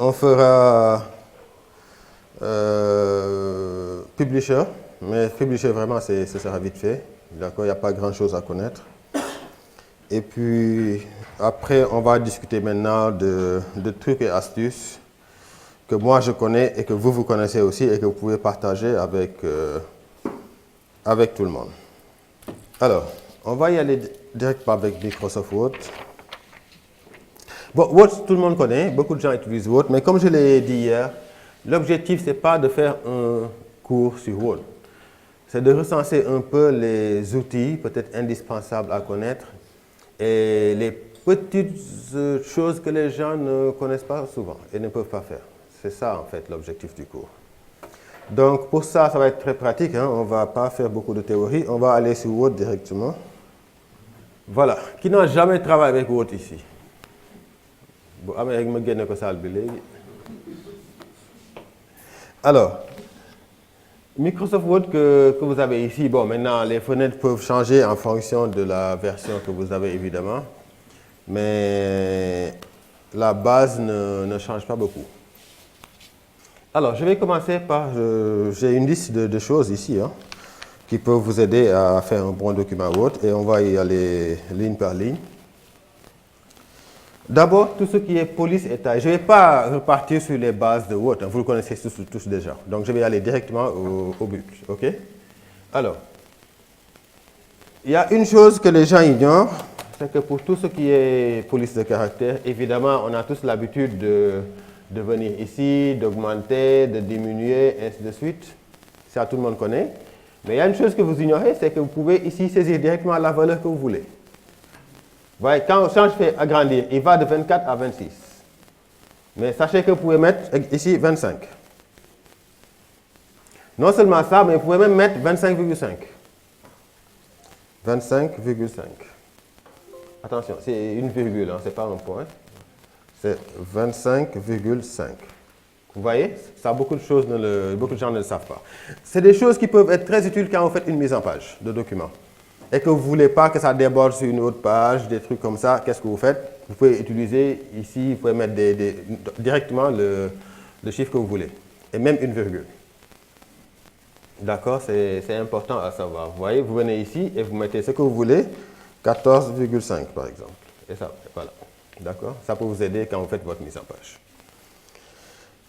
on fera Publisher, mais Publisher vraiment, ce sera vite fait. D'accord, il n'y a pas grand-chose à connaître. Et puis, après, on va discuter maintenant de trucs et astuces que moi je connais et que vous connaissez aussi et que vous pouvez partager avec tout le monde. Alors, on va y aller directement avec Microsoft Word. Bon, Word, tout le monde connaît, beaucoup de gens utilisent Word, mais comme je l'ai dit hier, l'objectif, ce n'est pas de faire un cours sur Word. C'est de recenser un peu les outils, peut-être indispensables à connaître, et les petites choses que les gens ne connaissent pas souvent et ne peuvent pas faire. C'est ça, en fait, l'objectif du cours. Donc, pour ça, ça va être très pratique, hein. On ne va pas faire beaucoup de théorie. On va aller sur Word directement. Voilà. Qui n'a jamais travaillé avec Word ici? Bon, avec me génne ko salle bi légui. Alors, Microsoft Word que vous avez ici, bon, maintenant, les fenêtres peuvent changer en fonction de la version que vous avez, évidemment. Mais la base ne change pas beaucoup. Alors, je vais commencer par, j'ai une liste de choses ici, hein, qui peuvent vous aider à faire un bon document Word, et on va y aller ligne par ligne. D'abord, tout ce qui est police et taille. Je ne vais pas repartir sur les bases de Word, hein, vous le connaissez tous déjà. Donc, je vais aller directement au but, ok? Alors, il y a une chose que les gens ignorent, c'est que pour tout ce qui est police de caractère, évidemment, on a tous l'habitude de venir ici, d'augmenter, de diminuer, ainsi de suite. Ça, tout le monde connaît. Mais il y a une chose que vous ignorez, c'est que vous pouvez ici saisir directement la valeur que vous voulez. Vous voyez, quand je fais agrandir, il va de 24 à 26. Mais sachez que vous pouvez mettre ici 25. Non seulement ça, mais vous pouvez même mettre 25,5. 25,5. Attention, c'est une virgule, hein, ce n'est pas un point. C'est 25,5. Vous voyez, ça, beaucoup de gens ne le savent pas. C'est des choses qui peuvent être très utiles quand vous faites une mise en page de document. Et que vous ne voulez pas que ça déborde sur une autre page, des trucs comme ça, qu'est-ce que vous faites? Vous pouvez utiliser ici, vous pouvez mettre directement le chiffre que vous voulez. Et même une virgule. D'accord? C'est important à savoir. Vous voyez, vous venez ici et vous mettez ce que vous voulez, 14,5 par exemple. Et ça, voilà. D'accord? Ça peut vous aider quand vous faites votre mise en page.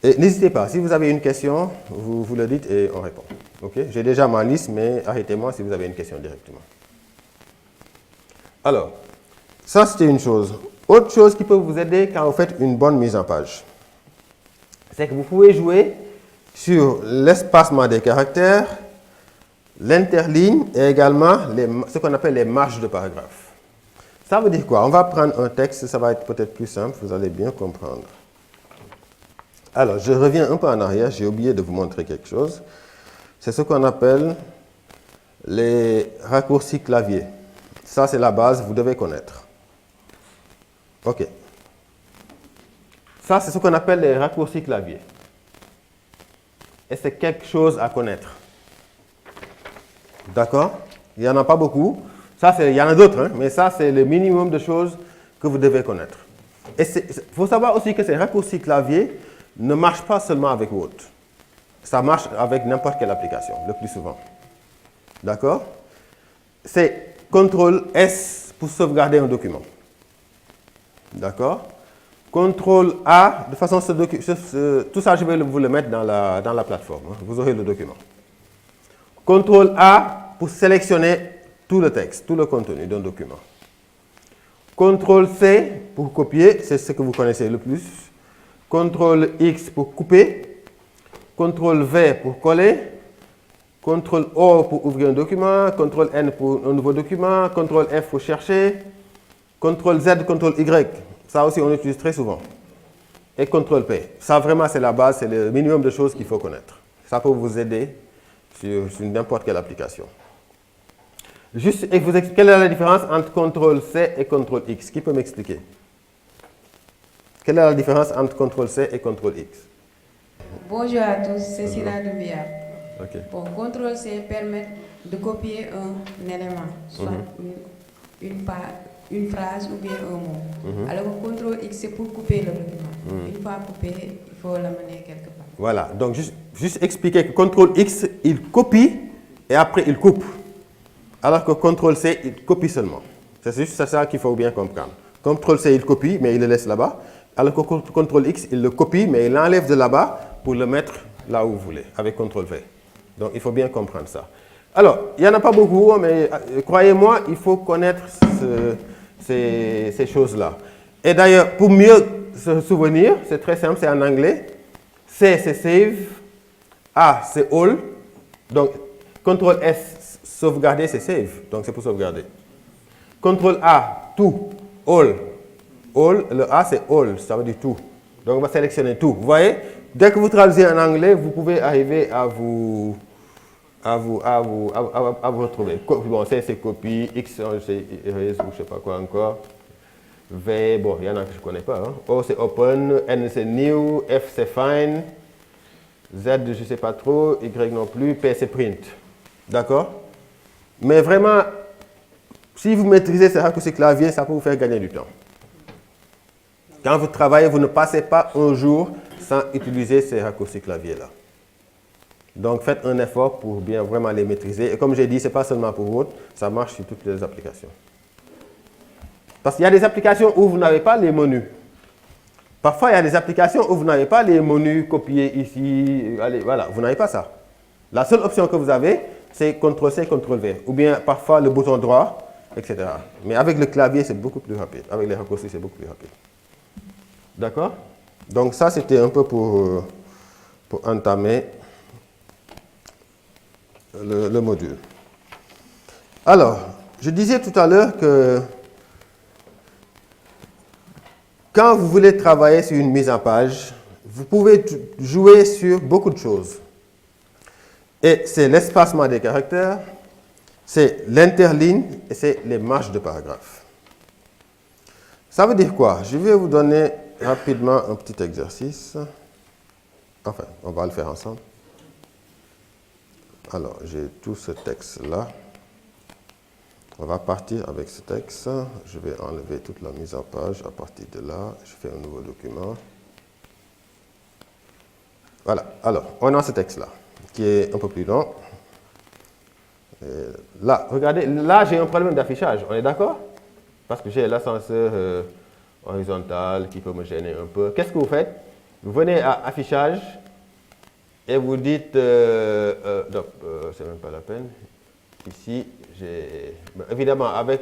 Et n'hésitez pas, si vous avez une question, vous le dites et on répond. Okay? J'ai déjà ma liste, mais arrêtez-moi si vous avez une question directement. Alors, ça c'était une chose. Autre chose qui peut vous aider quand vous faites une bonne mise en page, c'est que vous pouvez jouer sur l'espacement des caractères, l'interligne et également ce qu'on appelle les marges de paragraphe. Ça veut dire quoi? On va prendre un texte, ça va être peut-être plus simple, vous allez bien comprendre. Alors, je reviens un peu en arrière, j'ai oublié de vous montrer quelque chose. C'est ce qu'on appelle les raccourcis clavier. Ça, c'est la base, vous devez connaître. OK. Ça, c'est ce qu'on appelle les raccourcis clavier. Et c'est quelque chose à connaître. D'accord? Il n'y en a pas beaucoup. Ça, il y en a d'autres, hein, mais ça, c'est le minimum de choses que vous devez connaître. Et il faut savoir aussi que ces raccourcis clavier ne marchent pas seulement avec Word. Ça marche avec n'importe quelle application, le plus souvent. D'accord? C'est CTRL-S pour sauvegarder un document. D'accord? CTRL-A, de façon, tout ça, je vais vous le mettre dans la plateforme. Hein, vous aurez le document. CTRL-A pour sélectionner tout le texte, tout le contenu d'un document. CTRL-C pour copier, c'est ce que vous connaissez le plus. CTRL-X pour couper. CTRL-V pour coller. CTRL-O pour ouvrir un document. CTRL-N pour un nouveau document. CTRL-F pour chercher. CTRL-Z, CTRL-Y. Ça aussi, on utilise très souvent. Et CTRL-P. Ça, vraiment, c'est la base, c'est le minimum de choses qu'il faut connaître. Ça peut vous aider sur n'importe quelle application. Juste, et vous expliquer quelle est la différence entre CTRL-C et CTRL-X. Qui peut m'expliquer? Quelle est la différence entre CTRL-C et CTRL-X? Bonjour à tous, c'est Sina Doumbia. Okay. Bon, CTRL-C permet de copier un élément, soit une phrase ou bien un mot. Alors que CTRL-X, c'est pour couper le document. Une fois coupé, il faut l'amener quelque part. Voilà, donc juste expliquer que CTRL X, il copie et après il coupe. Alors que CTRL C, il copie seulement. C'est juste ça qu'il faut bien comprendre. CTRL C, il copie, mais il le laisse là-bas. Alors que CTRL X, il le copie, mais il l'enlève de là-bas pour le mettre là où vous voulez, avec CTRL V. Donc il faut bien comprendre ça. Alors, il n'y en a pas beaucoup, mais croyez-moi, il faut connaître ces choses-là. Et d'ailleurs, pour mieux se souvenir, c'est très simple, c'est en anglais. C, c'est save. A, c'est all. Donc, CTRL S, sauvegarder, c'est save. Donc, c'est pour sauvegarder. CTRL A, tout. All. All, le A, c'est all. Ça veut dire tout. Donc, on va sélectionner tout. Vous voyez, dès que vous traduisez en anglais, vous pouvez arriver à vous retrouver. Bon, C, c'est copie. X, c'est erase ou je ne sais pas quoi encore. V, bon, il y en a que je ne connais pas. Hein. O, c'est open. N, c'est new. F, c'est find. Z, je ne sais pas trop. Y non plus. P, c'est print. D'accord? Mais vraiment, si vous maîtrisez ces raccourcis clavier, ça peut vous faire gagner du temps. Quand vous travaillez, vous ne passez pas un jour sans utiliser ces raccourcis clavier-là. Donc, faites un effort pour bien vraiment les maîtriser. Et comme j'ai dit, ce n'est pas seulement pour Word, ça marche sur toutes les applications. Parce qu'il y a des applications où vous n'avez pas les menus. Parfois, il y a des applications où vous n'avez pas les menus copiés ici. Allez, voilà, vous n'avez pas ça. La seule option que vous avez, c'est CTRL-C, CTRL-V. Ou bien parfois le bouton droit, etc. Mais avec le clavier, c'est beaucoup plus rapide. Avec les raccourcis, c'est beaucoup plus rapide. D'accord? Donc ça, c'était un peu pour entamer le module. Alors, je disais tout à l'heure que quand vous voulez travailler sur une mise en page, vous pouvez jouer sur beaucoup de choses. Et c'est l'espacement des caractères, c'est l'interligne et c'est les marges de paragraphe. Ça veut dire quoi? Je vais vous donner rapidement un petit exercice. Enfin, on va le faire ensemble. Alors, j'ai tout ce texte-là. On va partir avec ce texte. Je vais enlever toute la mise en page. À partir de là, je fais un nouveau document. Voilà. Alors, on a ce texte-là, qui est un peu plus long. Et là, regardez, là, j'ai un problème d'affichage. On est d'accord? Parce que j'ai l'ascenseur horizontal qui peut me gêner un peu. Qu'est-ce que vous faites? Vous venez à affichage et vous dites... non, c'est même pas la peine. Ici, évidemment, avec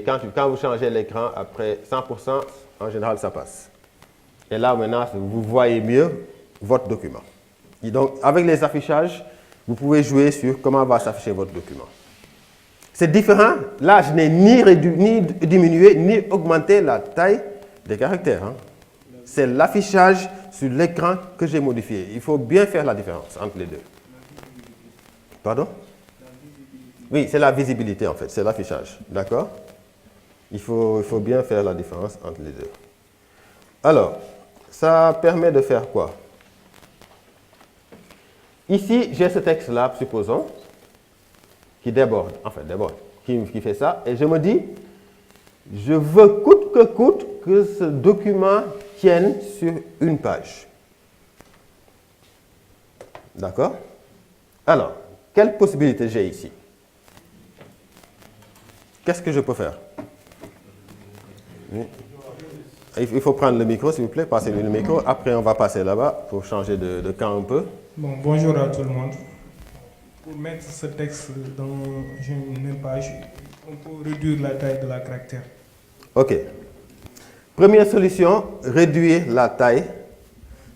quand vous changez l'écran, après 100%, en général, ça passe. Et là, maintenant, vous voyez mieux votre document. Et donc, avec les affichages, vous pouvez jouer sur comment va s'afficher votre document. C'est différent. Là, je n'ai ni diminué, ni augmenté la taille des caractères. Hein. C'est l'affichage sur l'écran que j'ai modifié. Il faut bien faire la différence entre les deux. Pardon? Oui, c'est la visibilité en fait, c'est l'affichage, d'accord? Il faut bien faire la différence entre les deux. Alors, ça permet de faire quoi? Ici, j'ai ce texte-là, supposons, qui déborde, qui fait ça, et je me dis, je veux coûte que ce document tienne sur une page. D'accord? Alors, quelle possibilité j'ai ici? Qu'est-ce que je peux faire? Il faut prendre le micro, s'il vous plaît. Passez-lui le micro. Après, on va passer là-bas pour changer de camp un peu. Bon, bonjour à tout le monde. Pour mettre ce texte dans une page, on peut réduire la taille de la caractère. OK. Première solution, réduire la taille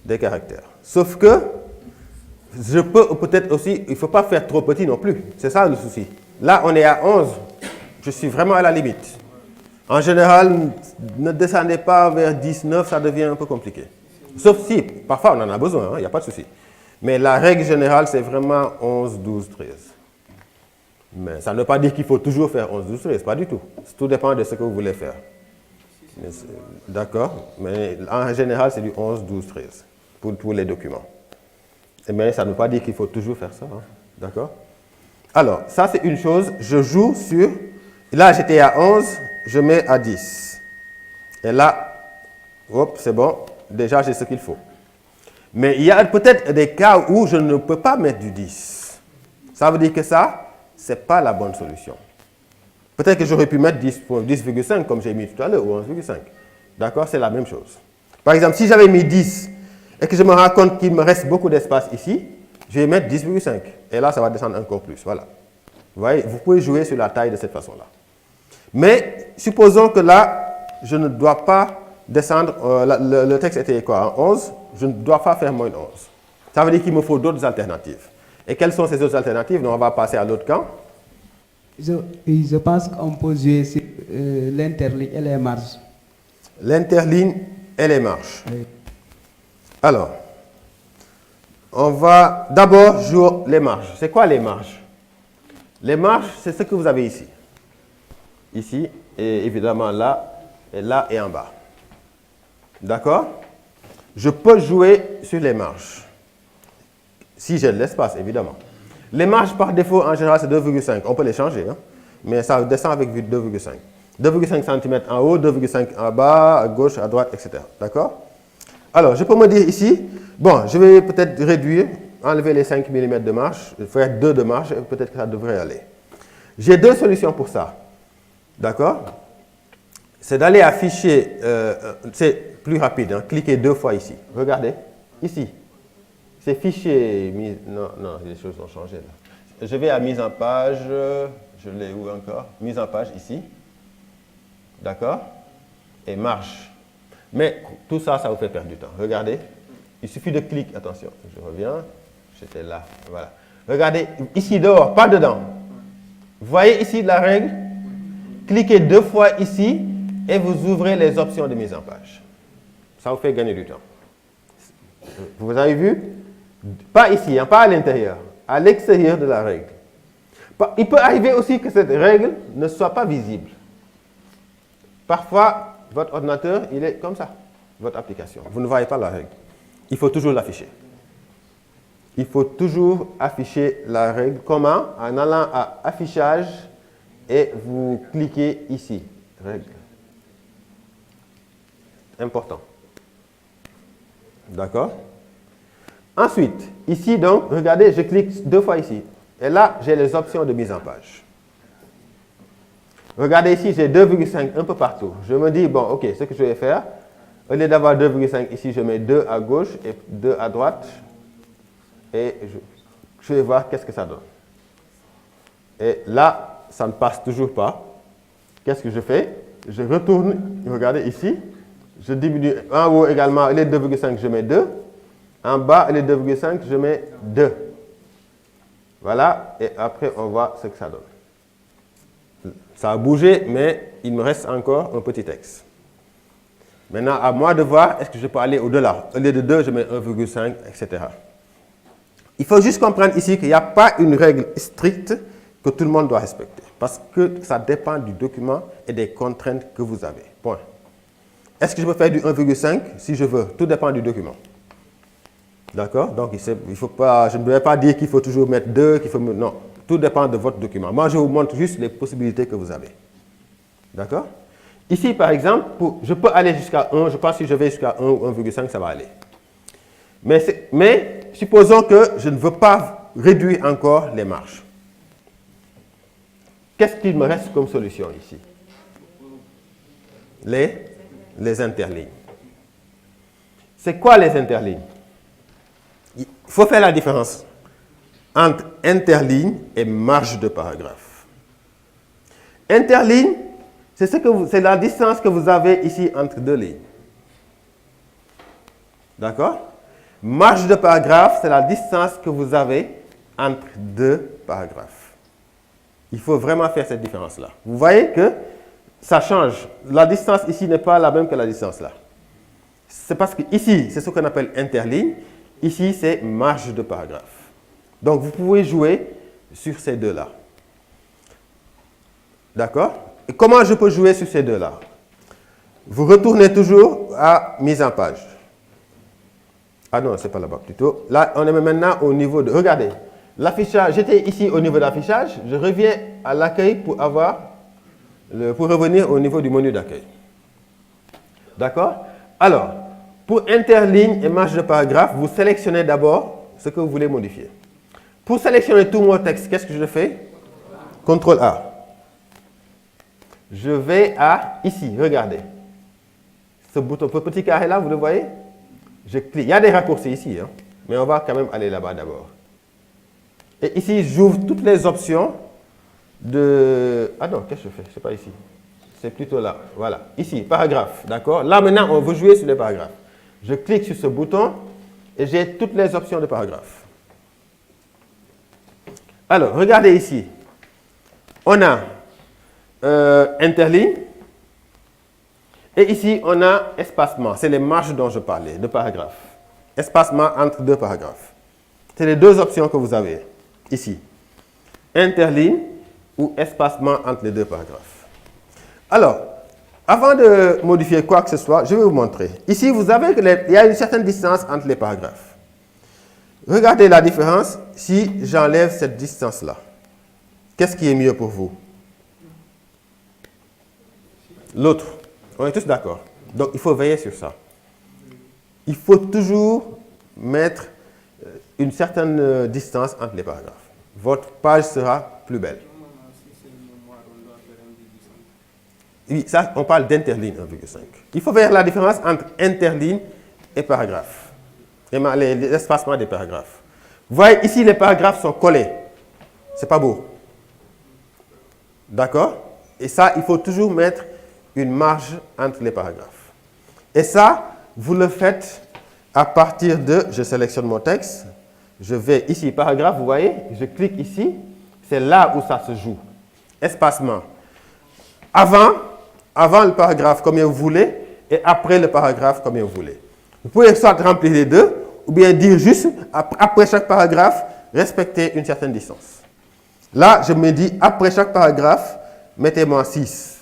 des caractères. Sauf que, je peux peut-être aussi, il ne faut pas faire trop petit non plus. C'est ça le souci. Là, on est à 11. Je suis vraiment à la limite. En général, ne descendez pas vers 19, ça devient un peu compliqué. Sauf si, parfois on en a besoin, il n'y a pas de souci. Mais la règle générale, c'est vraiment 11, 12, 13. Mais ça ne veut pas dire qu'il faut toujours faire 11, 12, 13, pas du tout. Tout dépend de ce que vous voulez faire. D'accord? Mais en général, c'est du 11, 12, 13 pour les documents. Mais ça ne veut pas dire qu'il faut toujours faire ça. Hein? D'accord? Alors, ça c'est une chose, je joue sur... Là, j'étais à 11, je mets à 10. Et là, hop, c'est bon, déjà, j'ai ce qu'il faut. Mais il y a peut-être des cas où je ne peux pas mettre du 10. Ça veut dire que ça, ce n'est pas la bonne solution. Peut-être que j'aurais pu mettre 10,5 comme j'ai mis tout à l'heure, ou 11,5. D'accord? C'est la même chose. Par exemple, si j'avais mis 10 et que je me rends compte qu'il me reste beaucoup d'espace ici, je vais mettre 10,5. Et là, ça va descendre encore plus. Voilà. Vous voyez, vous pouvez jouer sur la taille de cette façon-là. Mais supposons que là, je ne dois pas descendre, le texte était quoi, en 11, je ne dois pas faire moins de 11. Ça veut dire qu'il me faut d'autres alternatives. Et quelles sont ces autres alternatives? Donc, on va passer à l'autre camp. Je pense qu'on peut jouer sur l'interligne et les marges. L'interligne et les marges. Oui. Alors, on va d'abord jouer les marges. C'est quoi les marges? Les marges, c'est ce que vous avez ici. Ici, et évidemment là et en bas. D'accord? Je peux jouer sur les marges. Si j'ai de l'espace, évidemment. Les marges, par défaut, en général, c'est 2,5. On peut les changer, hein? Mais ça descend avec 2,5. 2,5 cm en haut, 2,5 en bas, à gauche, à droite, etc. D'accord? Alors, je peux me dire ici, bon, je vais peut-être réduire, enlever les 5 mm de marge, faire 2 de marge, et peut-être que ça devrait aller. J'ai deux solutions pour ça. D'accord? C'est d'aller afficher, c'est plus rapide, hein? Cliquez 2 fois ici. Regardez, ici. C'est fichier, non, les choses ont changé là. Je vais à mise en page, je l'ai où encore? Mise en page ici. D'accord? Et marge. Mais tout ça, ça vous fait perdre du temps. Regardez, il suffit de cliquer, attention, je reviens, j'étais là, voilà. Regardez, ici dehors, pas dedans. Vous voyez ici la règle? Cliquez 2 fois ici et vous ouvrez les options de mise en page. Ça vous fait gagner du temps. Vous avez vu? Pas ici, hein, pas à l'intérieur, à l'extérieur de la règle. Il peut arriver aussi que cette règle ne soit pas visible. Parfois, votre ordinateur, il est comme ça, votre application. Vous ne voyez pas la règle. Il faut toujours l'afficher. Il faut toujours afficher la règle. Comment? En allant à Affichage et vous cliquez ici. Règle. Important. D'accord? Ensuite, ici donc, regardez, je clique 2 fois ici. Et là, j'ai les options de mise en page. Regardez ici, j'ai 2,5 un peu partout. Je me dis, bon, ok, ce que je vais faire, au lieu d'avoir 2,5 ici, je mets 2 à gauche et 2 à droite. Et je vais voir qu'est-ce que ça donne. Et là, ça ne passe toujours pas. Qu'est-ce que je fais? Je retourne, regardez ici, je diminue en haut également, au lieu de 2,5, je mets 2. En bas, au lieu de 2,5, je mets 2. Voilà, et après, on voit ce que ça donne. Ça a bougé, mais il me reste encore un petit texte. Maintenant, à moi de voir, est-ce que je peux aller au-delà? Au lieu de 2, je mets 1,5, etc. Il faut juste comprendre ici qu'il n'y a pas une règle stricte que tout le monde doit respecter. Parce que ça dépend du document et des contraintes que vous avez. Point. Est-ce que je peux faire du 1,5 si je veux? Tout dépend du document. D'accord? Donc, il faut pas, je ne vais pas dire qu'il faut toujours mettre 2, qu'il faut... Non, tout dépend de votre document. Moi, je vous montre juste les possibilités que vous avez. D'accord? Ici, par exemple, je peux aller jusqu'à 1. Je pense que si je vais jusqu'à 1 ou 1,5, ça va aller. Mais supposons que je ne veux pas réduire encore les marges. Qu'est-ce qu'il me reste comme solution ici? Les interlignes. C'est quoi les interlignes? Il faut faire la différence entre interligne et marge de paragraphe. Interligne, c'est la distance que vous avez ici entre deux lignes. D'accord? Marge de paragraphe, c'est la distance que vous avez entre deux paragraphes. Il faut vraiment faire cette différence-là. Vous voyez que ça change. La distance ici n'est pas la même que la distance là. C'est parce que ici, c'est ce qu'on appelle interligne. Ici, c'est marge de paragraphe. Donc, vous pouvez jouer sur ces deux-là. D'accord? Et comment je peux jouer sur ces deux-là? Vous retournez toujours à mise en page. Ah non, c'est pas là-bas plutôt. Là, on est maintenant au niveau de... Regardez, l'affichage, j'étais ici au niveau de l'affichage. Je reviens à l'accueil pour revenir au niveau du menu d'accueil. D'accord? Alors, Pour interligne et marge de paragraphe, vous sélectionnez d'abord ce que vous voulez modifier. Pour sélectionner tout mon texte, qu'est-ce que je fais? CTRL A. Je vais à ici, regardez. Ce bouton, ce petit carré là, vous le voyez? Je clique. Il y a des raccourcis ici, hein, mais on va quand même aller là-bas d'abord. Et ici, j'ouvre toutes les options de... Ah non, qu'est-ce que je fais? C'est pas ici. C'est plutôt là. Voilà. Ici, paragraphe. D'accord? Là, maintenant, on veut jouer sur les paragraphes. Je clique sur ce bouton et j'ai toutes les options de paragraphe. Alors, regardez ici. On a interligne. Et ici, on a espacement. C'est les marges dont je parlais, de paragraphes. Espacement entre deux paragraphes. C'est les deux options que vous avez ici. Interligne ou espacement entre les deux paragraphes. Alors, avant de modifier quoi que ce soit, je vais vous montrer. Ici, vous avez il y a une certaine distance entre les paragraphes. Regardez la différence si j'enlève cette distance-là. Qu'est-ce qui est mieux pour vous? L'autre. On est tous d'accord. Donc, il faut veiller sur ça. Il faut toujours mettre une certaine distance entre les paragraphes. Votre page sera plus belle. Oui, ça, on parle d'interligne 1,5. Il faut faire la différence entre interligne et paragraphe. L'espacement des paragraphes. Vous voyez, ici, les paragraphes sont collés. C'est pas beau. D'accord? Et ça, il faut toujours mettre une marge entre les paragraphes. Et ça, vous le faites à partir de, je sélectionne mon texte, je vais ici, paragraphe, vous voyez, je clique ici, c'est là où ça se joue. Espacement. Avant le paragraphe, combien vous voulez, et après le paragraphe, combien vous voulez. Vous pouvez soit remplir les deux, ou bien dire juste, après chaque paragraphe, respectez une certaine distance. Là, je me dis, après chaque paragraphe, mettez-moi 6.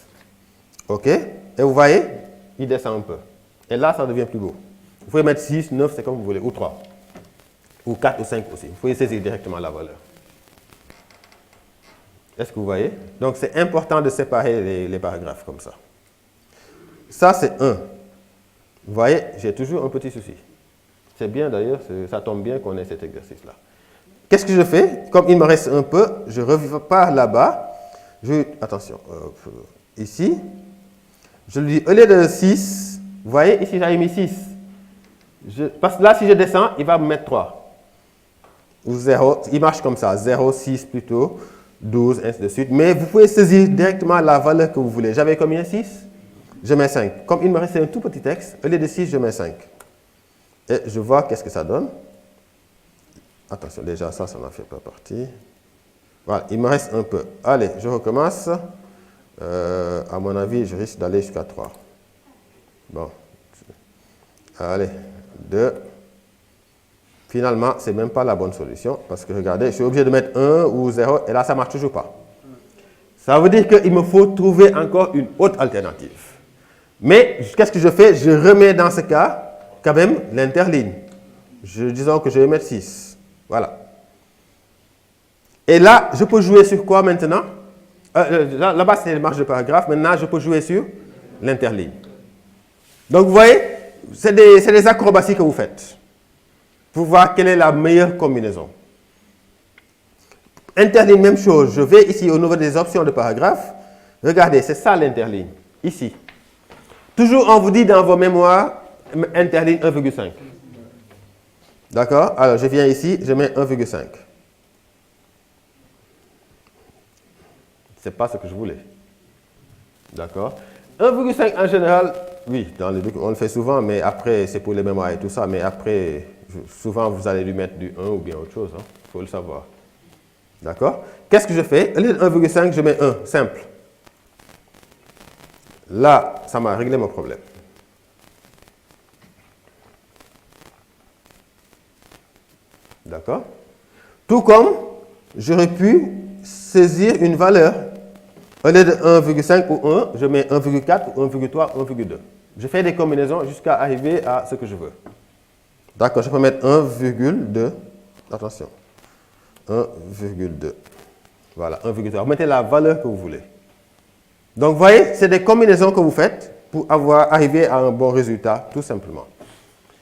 OK? Et vous voyez, il descend un peu. Et là, ça devient plus beau. Vous pouvez mettre 6, 9, c'est comme vous voulez, ou 3. Ou 4 ou 5 aussi. Vous pouvez saisir directement la valeur. Est-ce que vous voyez? Donc, c'est important de séparer les paragraphes comme ça. Ça, c'est 1. Vous voyez, j'ai toujours un petit souci. C'est bien d'ailleurs, ça tombe bien qu'on ait cet exercice-là. Qu'est-ce que je fais? Comme il me reste un peu, je repars là-bas. Attention, ici. Je lui dis, au lieu de 6, vous voyez, ici j'avais mis 6. Parce que là, si je descends, il va me mettre 3. Ou 0, il marche comme ça, 0, 6 plutôt, 12, ainsi de suite. Mais vous pouvez saisir directement la valeur que vous voulez. J'avais combien? 6? Je mets 5. Comme il me restait un tout petit texte, au lieu de 6, je mets 5. Et je vois qu'est-ce que ça donne. Attention, déjà ça n'en fait pas partie. Voilà, il me reste un peu. Allez, je recommence. À mon avis, je risque d'aller jusqu'à 3. Bon. Allez, 2. Finalement, ce n'est même pas la bonne solution. Parce que regardez, je suis obligé de mettre 1 ou 0. Et là, ça ne marche toujours pas. Ça veut dire qu'il me faut trouver encore une autre alternative. Mais, qu'est-ce que je fais? Je remets dans ce cas, quand même, l'interligne. Disons que je vais mettre 6. Voilà. Et là, je peux jouer sur quoi maintenant? Là-bas, c'est les marges de paragraphe. Maintenant, je peux jouer sur l'interligne. Donc, vous voyez, c'est des acrobaties que vous faites pour voir quelle est la meilleure combinaison. Interligne, même chose. Je vais ici au niveau des options de paragraphe. Regardez, c'est ça l'interligne. Ici. Toujours, on vous dit dans vos mémoires, interligne 1,5. D'accord? Alors, je viens ici, je mets 1,5. Ce n'est pas ce que je voulais. D'accord? 1,5 en général, oui, dans les documents, on le fait souvent, mais après, c'est pour les mémoires et tout ça, mais après, souvent, vous allez lui mettre du 1 ou bien autre chose. Il faut le savoir. D'accord? Qu'est-ce que je fais? Au lieu de 1,5, je mets 1, simple. Là, ça m'a réglé mon problème. D'accord? Tout comme j'aurais pu saisir une valeur. Au lieu de 1,5 ou 1, je mets 1,4 ou 1,3 ou 1,2. Je fais des combinaisons jusqu'à arriver à ce que je veux. D'accord, je peux mettre 1,2. Attention. 1,2. Voilà, 1,3. Vous mettez la valeur que vous voulez. Donc, vous voyez, c'est des combinaisons que vous faites pour arriver à un bon résultat, tout simplement.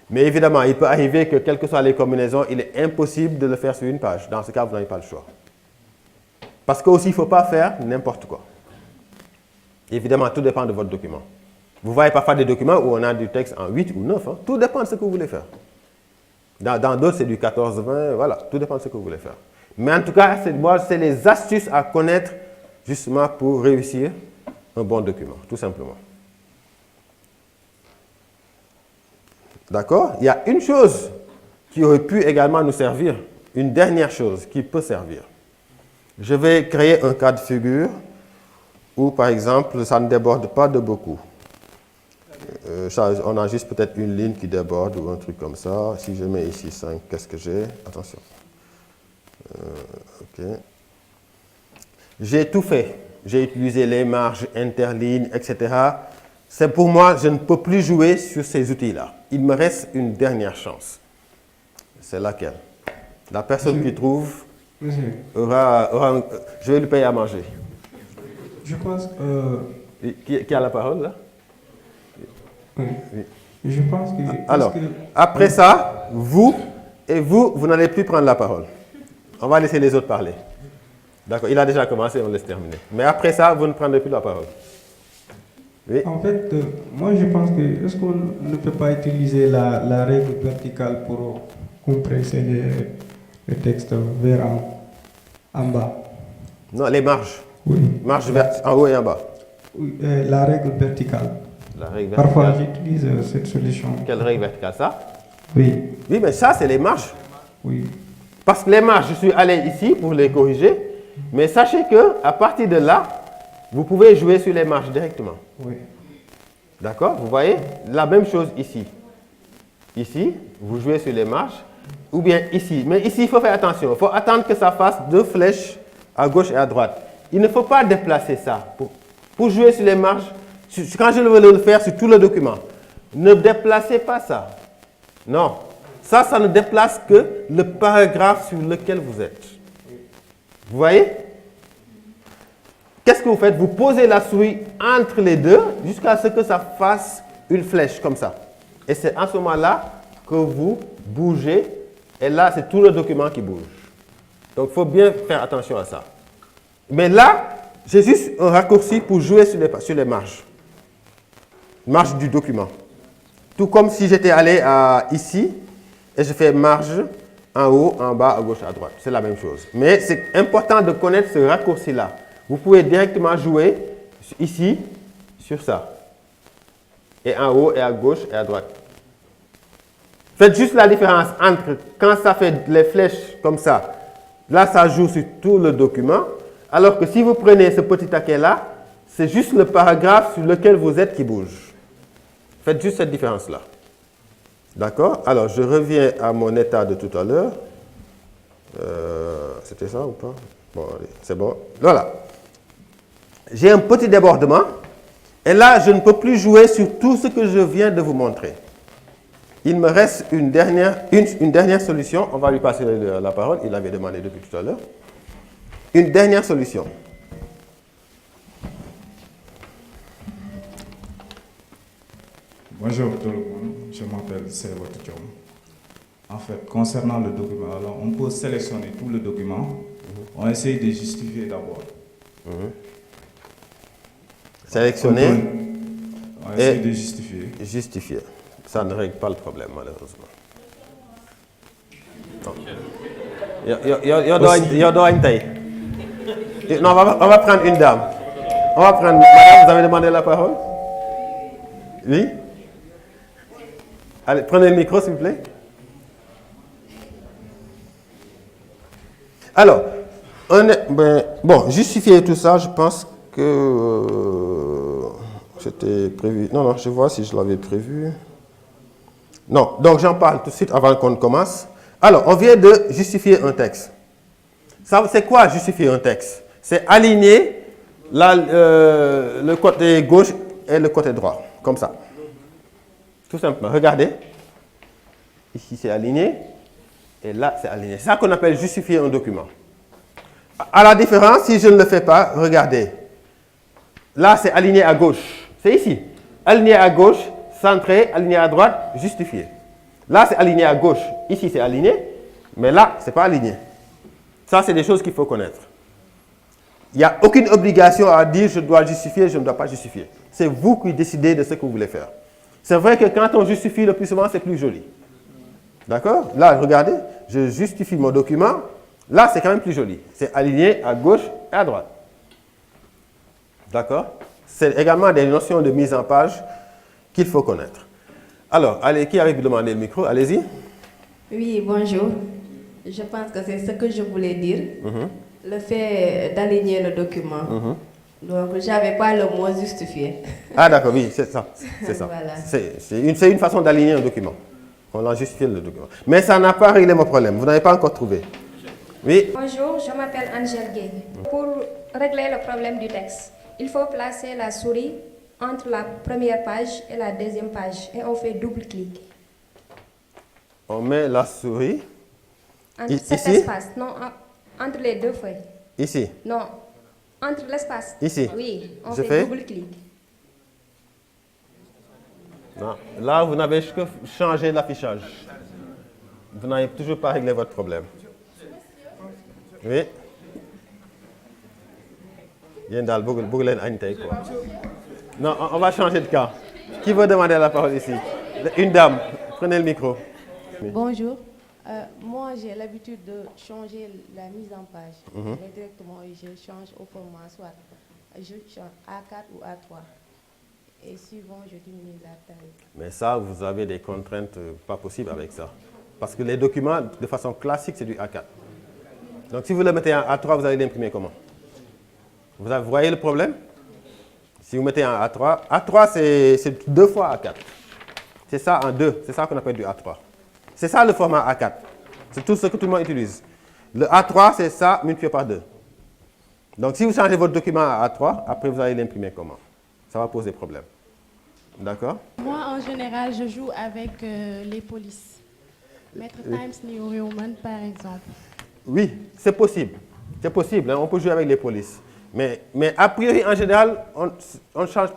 Mais évidemment, il peut arriver que, quelles que soient les combinaisons, il est impossible de le faire sur une page. Dans ce cas, vous n'avez pas le choix. Parce qu'aussi, il ne faut pas faire n'importe quoi. Évidemment, tout dépend de votre document. Vous voyez parfois des documents où on a du texte en 8 ou 9. Hein. Tout dépend de ce que vous voulez faire. Dans d'autres, c'est du 14-20. Voilà, tout dépend de ce que vous voulez faire. Mais en tout cas, c'est les astuces à connaître justement pour réussir un bon document, tout simplement. D'accord? Il y a une chose qui aurait pu également nous servir, une dernière chose qui peut servir. Je vais créer un cas de figure où, par exemple, ça ne déborde pas de beaucoup. On a juste peut-être une ligne qui déborde ou un truc comme ça. Si je mets ici 5, qu'est-ce que j'ai? Attention. Ok. J'ai tout fait. J'ai utilisé les marges, interlignes, etc. C'est pour moi, je ne peux plus jouer sur ces outils-là. Il me reste une dernière chance. C'est laquelle? La personne qui trouve aura je vais lui payer à manger. Je pense Qui a la parole là? oui. Je pense que... Alors, après ça, vous n'allez plus prendre la parole. On va laisser les autres parler. D'accord, il a déjà commencé, on laisse terminer. Mais après ça, vous ne prendrez plus la parole. Oui. En fait, moi je pense que est-ce qu'on ne peut pas utiliser la règle verticale pour compresser les textes vers en bas? Non, les marges. Oui. Marges en haut et en bas. Oui, la règle verticale. La règle verticale. Parfois j'utilise cette solution. Quelle règle verticale, ça? Oui. Oui, mais ça, c'est les marges. Oui. Parce que les marges, je suis allé ici pour les corriger. Mais sachez qu'à partir de là, vous pouvez jouer sur les marges directement. Oui. D'accord? Vous voyez? La même chose ici. Ici, vous jouez sur les marges. Ou bien ici. Mais ici, il faut faire attention. Il faut attendre que ça fasse 2 flèches à gauche et à droite. Il ne faut pas déplacer ça. Pour jouer sur les marges, quand je veux le faire sur tout le document, ne déplacez pas ça. Non. Ça ne déplace que le paragraphe sur lequel vous êtes. Vous voyez? Qu'est-ce que vous faites? Vous posez la souris entre les deux jusqu'à ce que ça fasse une flèche comme ça. Et c'est à ce moment-là que vous bougez. Et là, c'est tout le document qui bouge. Donc, il faut bien faire attention à ça. Mais là, j'ai juste un raccourci pour jouer sur les marges. Marge du document. Tout comme si j'étais allé ici et je fais marge en haut, en bas, à gauche, à droite. C'est la même chose. Mais c'est important de connaître ce raccourci-là. Vous pouvez directement jouer ici, sur ça. Et en haut, et à gauche, et à droite. Faites juste la différence entre quand ça fait les flèches comme ça. Là, ça joue sur tout le document. Alors que si vous prenez ce petit taquet-là, c'est juste le paragraphe sur lequel vous êtes qui bouge. Faites juste cette différence-là. D'accord? Alors, je reviens à mon état de tout à l'heure. C'était ça ou pas? Bon, allez, c'est bon. Voilà. J'ai un petit débordement. Et là, je ne peux plus jouer sur tout ce que je viens de vous montrer. Il me reste une dernière solution. On va lui passer la parole. Il avait demandé depuis tout à l'heure. Une dernière solution. Bonjour tout le monde, je m'appelle Servote Thiom. En fait, concernant le document, alors on peut sélectionner tout le document. On essaye de justifier d'abord. Sélectionner. On essaye de justifier. Justifier. Ça ne règle pas le problème, malheureusement. Non, on va prendre une dame. On va prendre... Madame, vous avez demandé la parole? Oui? Allez, prenez le micro, s'il vous plaît. Alors, bon, justifier tout ça, je pense que c'était prévu. Non, je vois si je l'avais prévu. Non, donc j'en parle tout de suite avant qu'on commence. Alors, on vient de justifier un texte. C'est quoi justifier un texte? C'est aligner le côté gauche et le côté droit, comme ça. Tout simplement. Regardez. Ici, c'est aligné. Et là, c'est aligné. C'est ça qu'on appelle justifier un document. À la différence, si je ne le fais pas, regardez. Là, c'est aligné à gauche. C'est ici. Aligné à gauche, centré, aligné à droite, justifié. Là, c'est aligné à gauche. Ici, c'est aligné. Mais là, ce n'est pas aligné. Ça, c'est des choses qu'il faut connaître. Il n'y a aucune obligation à dire je dois justifier, je ne dois pas justifier. C'est vous qui décidez de ce que vous voulez faire. C'est vrai que quand on justifie le plus souvent, c'est plus joli. D'accord? Là, regardez, je justifie mon document. Là, c'est quand même plus joli. C'est aligné à gauche et à droite. D'accord? C'est également des notions de mise en page qu'il faut connaître. Alors, allez, qui avait demandé le micro? Allez-y. Oui, bonjour. Je pense que c'est ce que je voulais dire. Le fait d'aligner le document. Donc, je n'avais pas le mot justifié. Ah d'accord, oui, c'est ça. C'est ça. Voilà. C'est une façon d'aligner un document. On a justifié le document. Mais ça n'a pas réglé mon problème. Vous n'avez pas encore trouvé. Oui. Bonjour, je m'appelle Angèle Gay. Pour régler le problème du texte, il faut placer la souris entre la première page et la deuxième page et on fait double-clic. On met la souris. Entre cet Ici? espace, non, entre les deux feuilles. Ici. Non, entre l'espace. Ici. Oui, on Je fait fais? double-clic. Non. Là, vous n'avez que changé l'affichage. Vous n'avez toujours pas réglé votre problème. Oui. Non, on va changer de cas. Qui veut demander la parole ici? Une dame. Prenez le micro. Bonjour. Moi, j'ai l'habitude de changer la mise en page. Et directement, je change au format soit je change A4 ou A3. Et suivant, je diminue la taille. Mais ça, vous avez des contraintes pas possibles avec ça. Parce que les documents, de façon classique, c'est du A4. Donc, si vous le mettez en A3, vous allez l'imprimer comment? Vous voyez le problème? Si vous mettez en A3, A3, c'est 2 fois A4. C'est ça en 2. C'est ça qu'on appelle du A3. C'est ça le format A4. C'est tout ce que tout le monde utilise. Le A3, c'est ça multiplié par 2. Donc, si vous changez votre document à A3, après, vous allez l'imprimer comment? Ça va poser problème. D'accord? Moi, en général, je joue avec les polices. Maître Times New Roman, par exemple. Oui, c'est possible. C'est possible, hein, on peut jouer avec les polices. Mais a priori, en général, on change.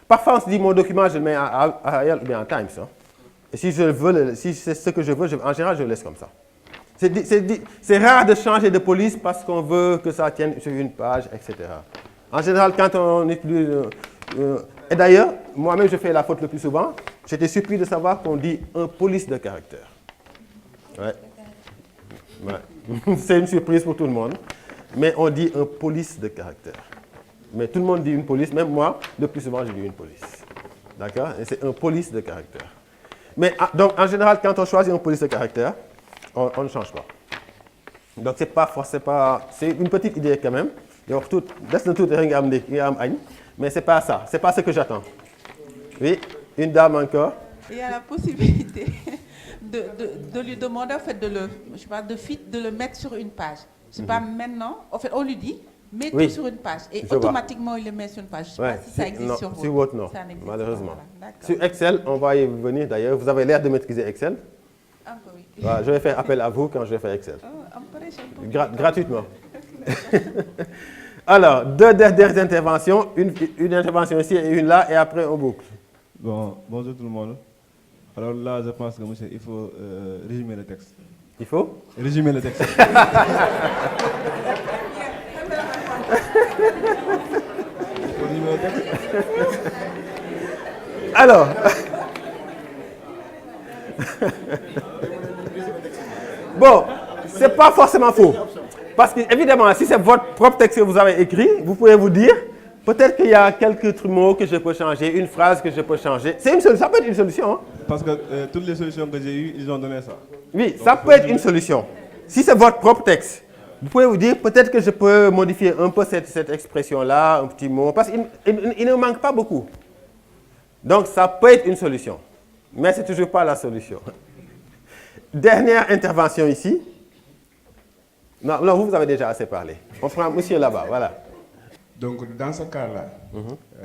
Parfois, on se dit, mon document, je le mets à Arial ou bien en Times. Hein. Et si c'est ce que je veux, en général, je le laisse comme ça. C'est rare de changer de police parce qu'on veut que ça tienne sur une page, etc. En général, quand on utilise... et d'ailleurs, moi-même, je fais la faute le plus souvent. J'étais surpris de savoir qu'on dit un police de caractère. Ouais. Ouais. C'est une surprise pour tout le monde. Mais on dit un police de caractère. Mais tout le monde dit une police. Même moi, le plus souvent, je dis une police. D'accord? Et c'est un police de caractère. Mais donc, en général, quand on choisit un police de caractère, on ne change pas. Donc, c'est une petite idée quand même. Mais ce n'est pas ça. Ce n'est pas ce que j'attends. Oui, une dame encore. Il y a la possibilité de lui demander en fait, de le mettre sur une page. C'est pas maintenant. En fait, on lui dit, mets tout sur une page. Et automatiquement, il le met sur une page. Je ne sais pas si ça existe sur votre. Sur votre, non. Malheureusement. Voilà. Sur Excel, on va y venir d'ailleurs. Vous avez l'air de maîtriser Excel. Un peu, oui. Voilà, je vais faire appel à vous quand je vais faire Excel. Gratuitement. Alors, 2 dernières interventions. Une intervention ici et une là, et après on boucle. Bon, bonjour tout le monde. Alors là, je pense que monsieur, il faut résumer le texte. Il faut résumer le texte. Alors. Bon, c'est pas forcément faux. Parce que, évidemment, si c'est votre propre texte que vous avez écrit, vous pouvez vous dire, peut-être qu'il y a quelques mots que je peux changer, une phrase que je peux changer. Ça peut être une solution. Hein? Parce que toutes les solutions que j'ai eues, ils ont donné ça. Oui, donc, ça peut être une solution. Si c'est votre propre texte, vous pouvez vous dire, peut-être que je peux modifier un peu cette expression-là, un petit mot, parce qu'il ne manque pas beaucoup. Donc, ça peut être une solution. Mais ce n'est toujours pas la solution. Dernière intervention ici. Non, vous avez déjà assez parlé. On prend monsieur là-bas, voilà. Donc, dans ce cas-là,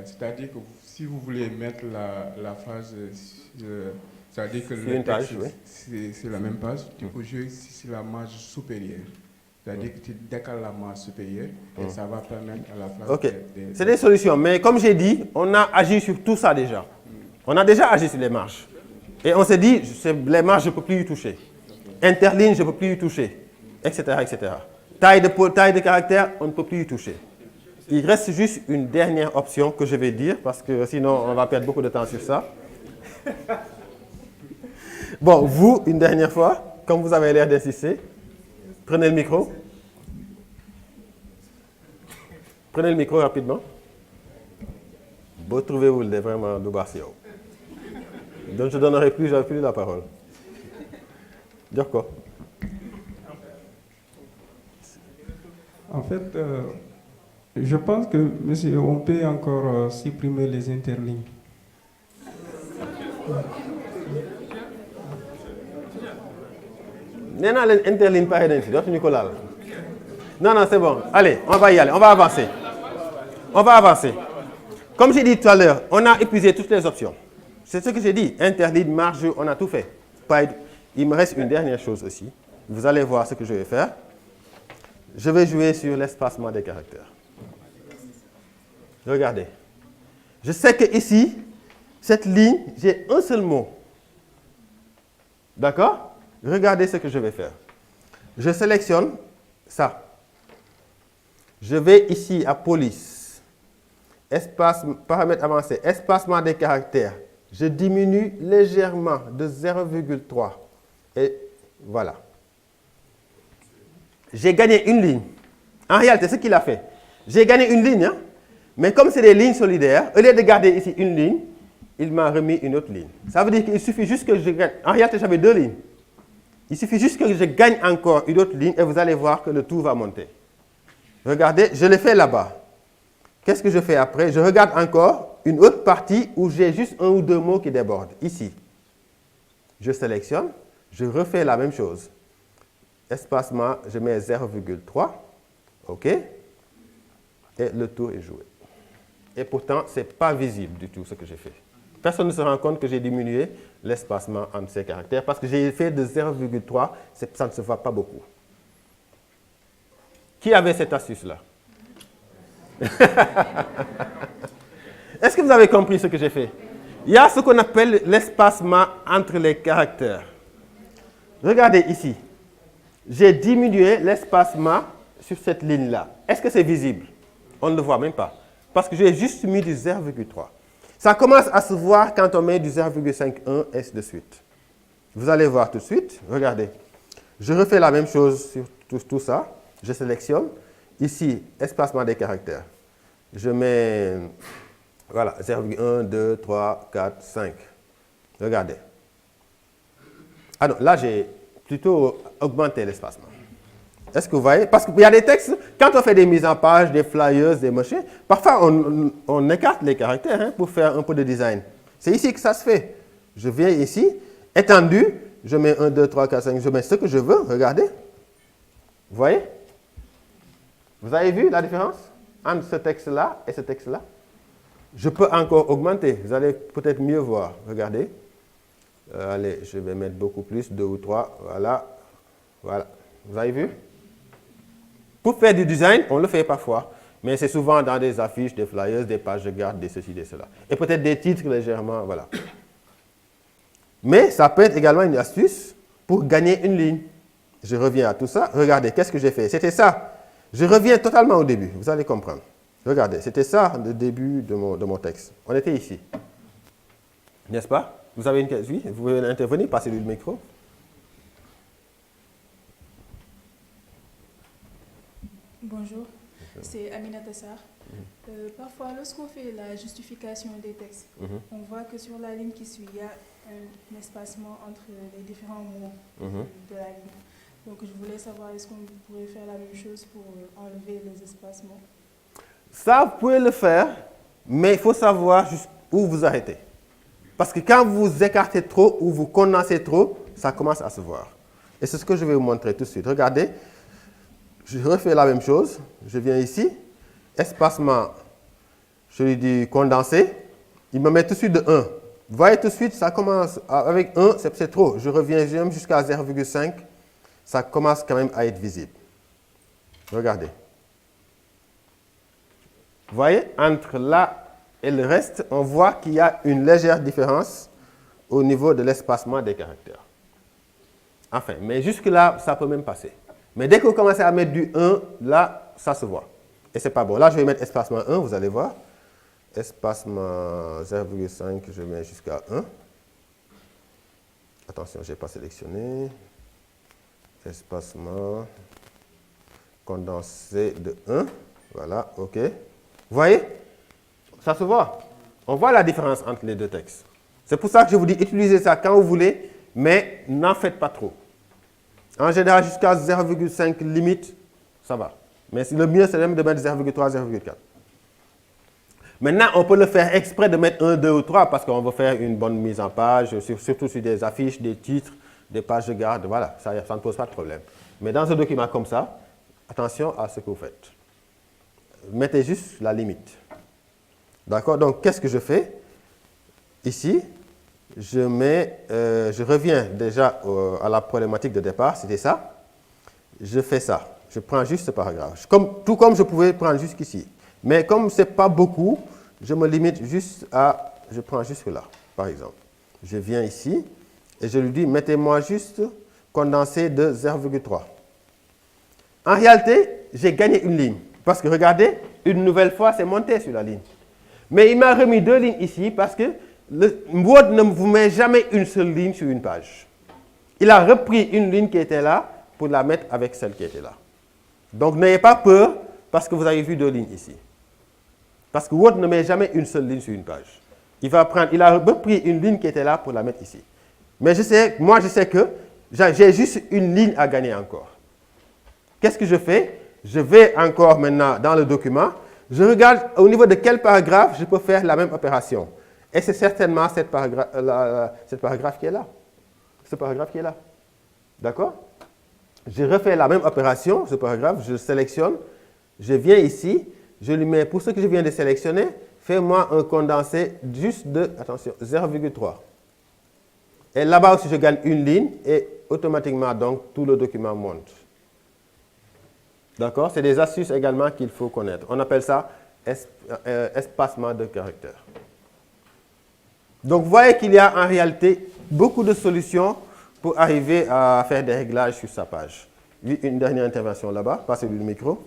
c'est-à-dire que si vous voulez mettre la phrase, c'est-à-dire que le texte, c'est la même page, tu peux jouer sur la marge supérieure. C'est-à-dire que tu décales la marge supérieure et ça va permettre à la phrase... Ok, c'est des solutions. Mais comme j'ai dit, on a agi sur tout ça déjà. On a déjà agi sur les marges. Et on s'est dit, les marges, je ne peux plus y toucher. Interligne, je ne peux plus y toucher, etc., etc. Taille de caractère, on ne peut plus y toucher. Il reste juste une dernière option que je vais dire, parce que sinon, on va perdre beaucoup de temps sur ça. Bon, vous, une dernière fois, comme vous avez l'air d'insister, prenez le micro. Prenez le micro rapidement. Vous trouvez-vous vraiment Dubarsio. Donc je donnerai plus, j'aurai plus la parole. Dire quoi? En fait, je pense que, monsieur, on peut encore supprimer les interlignes. Néna, les interlignes pas aidés, d'autres Nicolas. Non, c'est bon. Allez, on va y aller, on va avancer. On va avancer. Comme j'ai dit tout à l'heure, on a épuisé toutes les options. C'est ce que j'ai dit. Interligne, marge, on a tout fait. Il me reste une dernière chose aussi. Vous allez voir ce que je vais faire. Je vais jouer sur l'espacement des caractères. Regardez. Je sais que ici, cette ligne, j'ai un seul mot. D'accord? Regardez ce que je vais faire. Je sélectionne ça. Je vais ici à police. Paramètres avancés. Espacement des caractères. Je diminue légèrement de 0,3. Et voilà. J'ai gagné une ligne. En réalité, ce qu'il a fait, j'ai gagné une ligne, hein, mais comme c'est des lignes solidaires, au lieu de garder ici une ligne, il m'a remis une autre ligne. Ça veut dire qu'il suffit juste que je gagne. En réalité, j'avais deux lignes. Il suffit juste que je gagne encore une autre ligne et vous allez voir que le tout va monter. Regardez, je l'ai fait là-bas. Qu'est-ce que je fais après? Je regarde encore une autre partie où j'ai juste un ou deux mots qui débordent. Ici. Je sélectionne, je refais la même chose. Espacement, je mets 0,3. OK? Et le tour est joué. Et pourtant, ce n'est pas visible du tout ce que j'ai fait. Personne ne se rend compte que j'ai diminué l'espacement entre ces caractères parce que j'ai fait de 0,3, ça ne se voit pas beaucoup. Qui avait cette astuce-là? Est-ce que vous avez compris ce que j'ai fait? Il y a ce qu'on appelle l'espacement entre les caractères. Regardez ici. J'ai diminué l'espacement sur cette ligne-là. Est-ce que c'est visible? On ne le voit même pas. Parce que j'ai juste mis du 0,3. Ça commence à se voir quand on met du 0,51 et ainsi de suite. Vous allez voir tout de suite. Regardez. Je refais la même chose sur tout ça. Je sélectionne. Ici, espacement des caractères. Je mets, voilà, 0,1, 2, 3, 4, 5. Regardez. Ah non, là, j'ai plutôt augmenté l'espacement. Est-ce que vous voyez? Parce qu'il y a des textes, quand on fait des mises en page, des flyers, des machins, parfois on écarte les caractères hein, pour faire un peu de design. C'est ici que ça se fait. Je viens ici, étendu, je mets 1, 2, 3, 4, 5, je mets ce que je veux, regardez. Vous voyez? Vous avez vu la différence entre ce texte-là et ce texte-là? Je peux encore augmenter, vous allez peut-être mieux voir. Regardez. Allez, je vais mettre beaucoup plus, 2 ou 3, voilà. Voilà. Vous avez vu? Pour faire du design, on le fait parfois, mais c'est souvent dans des affiches, des flyers, des pages de garde, des ceci, des cela. Et peut-être des titres légèrement, voilà. Mais ça peut être également une astuce pour gagner une ligne. Je reviens à tout ça. Regardez, qu'est-ce que j'ai fait? C'était ça. Je reviens totalement au début, vous allez comprendre. Regardez, c'était ça le début de mon texte. On était ici. N'est-ce pas? Vous avez une question? Oui, vous pouvez intervenir, passez le micro. Bonjour, c'est Aminata Sarr. Parfois, lorsqu'on fait la justification des textes, on voit que sur la ligne qui suit, il y a un espacement entre les différents mots de la ligne. Donc, je voulais savoir, est-ce qu'on pourrait faire la même chose pour enlever les espacements? Ça, vous pouvez le faire, mais il faut savoir où vous arrêtez. Parce que quand vous écartez trop ou vous condensez trop, ça commence à se voir. Et c'est ce que je vais vous montrer tout de suite. Regardez, je refais la même chose. Je viens ici, espacement, je lui dis condensé. Il me met tout de suite de 1. Vous voyez tout de suite, ça commence avec 1, c'est trop. Je reviens même jusqu'à 0,5. Ça commence quand même à être visible. Regardez. Vous voyez, entre là et le reste, on voit qu'il y a une légère différence au niveau de l'espacement des caractères. Enfin, mais jusque-là, ça peut même passer. Mais dès que vous commencez à mettre du 1, là, ça se voit. Et c'est pas bon. Là, je vais mettre espacement 1, vous allez voir. Espacement 0,5, je mets jusqu'à 1. Attention, je n'ai pas sélectionné. Espacement condensé de 1. Voilà, OK. Vous voyez? Ça se voit. On voit la différence entre les deux textes. C'est pour ça que je vous dis, utilisez ça quand vous voulez, mais n'en faites pas trop. En général, jusqu'à 0,5 limite, ça va. Mais le mieux, c'est même de mettre 0,3, 0,4. Maintenant, on peut le faire exprès de mettre 1, 2 ou 3 parce qu'on veut faire une bonne mise en page, surtout sur des affiches, des titres, des pages de garde. Voilà, ça ne pose pas de problème. Mais dans un document comme ça, attention à ce que vous faites. Mettez juste la limite. D'accord? Donc, qu'est-ce que je fais? Ici, je reviens déjà à la problématique de départ, c'était ça. Je fais ça. Je prends juste ce paragraphe. Tout comme je pouvais prendre jusqu'ici. Mais comme ce n'est pas beaucoup, je me limite juste à... Je prends jusque là, par exemple. Je viens ici et je lui dis, mettez-moi juste condensé de 0,3. En réalité, j'ai gagné une ligne. Parce que regardez, une nouvelle fois, c'est monté sur la ligne. Mais il m'a remis 2 lignes ici parce que Word ne vous met jamais une seule ligne sur une page. Il a repris une ligne qui était là pour la mettre avec celle qui était là. Donc, n'ayez pas peur parce que vous avez vu 2 lignes ici. Parce que Word ne met jamais une seule ligne sur une page. Il a repris une ligne qui était là pour la mettre ici. Mais moi, je sais que j'ai juste une ligne à gagner encore. Qu'est-ce que je fais? Je vais encore maintenant dans le document. Je regarde au niveau de quel paragraphe je peux faire la même opération. Et c'est certainement cette paragraphe qui est là. Ce paragraphe qui est là. D'accord? Je refais la même opération, ce paragraphe, je sélectionne, je viens ici, je lui mets, pour ce que je viens de sélectionner, fais-moi un condensé juste de, attention, 0,3. Et là-bas aussi, je gagne une ligne et automatiquement, donc, tout le document monte. D'accord? C'est des astuces également qu'il faut connaître. On appelle ça espacement de caractères. Donc, vous voyez qu'il y a en réalité beaucoup de solutions pour arriver à faire des réglages sur sa page. Une dernière intervention là-bas, passez-lui le micro.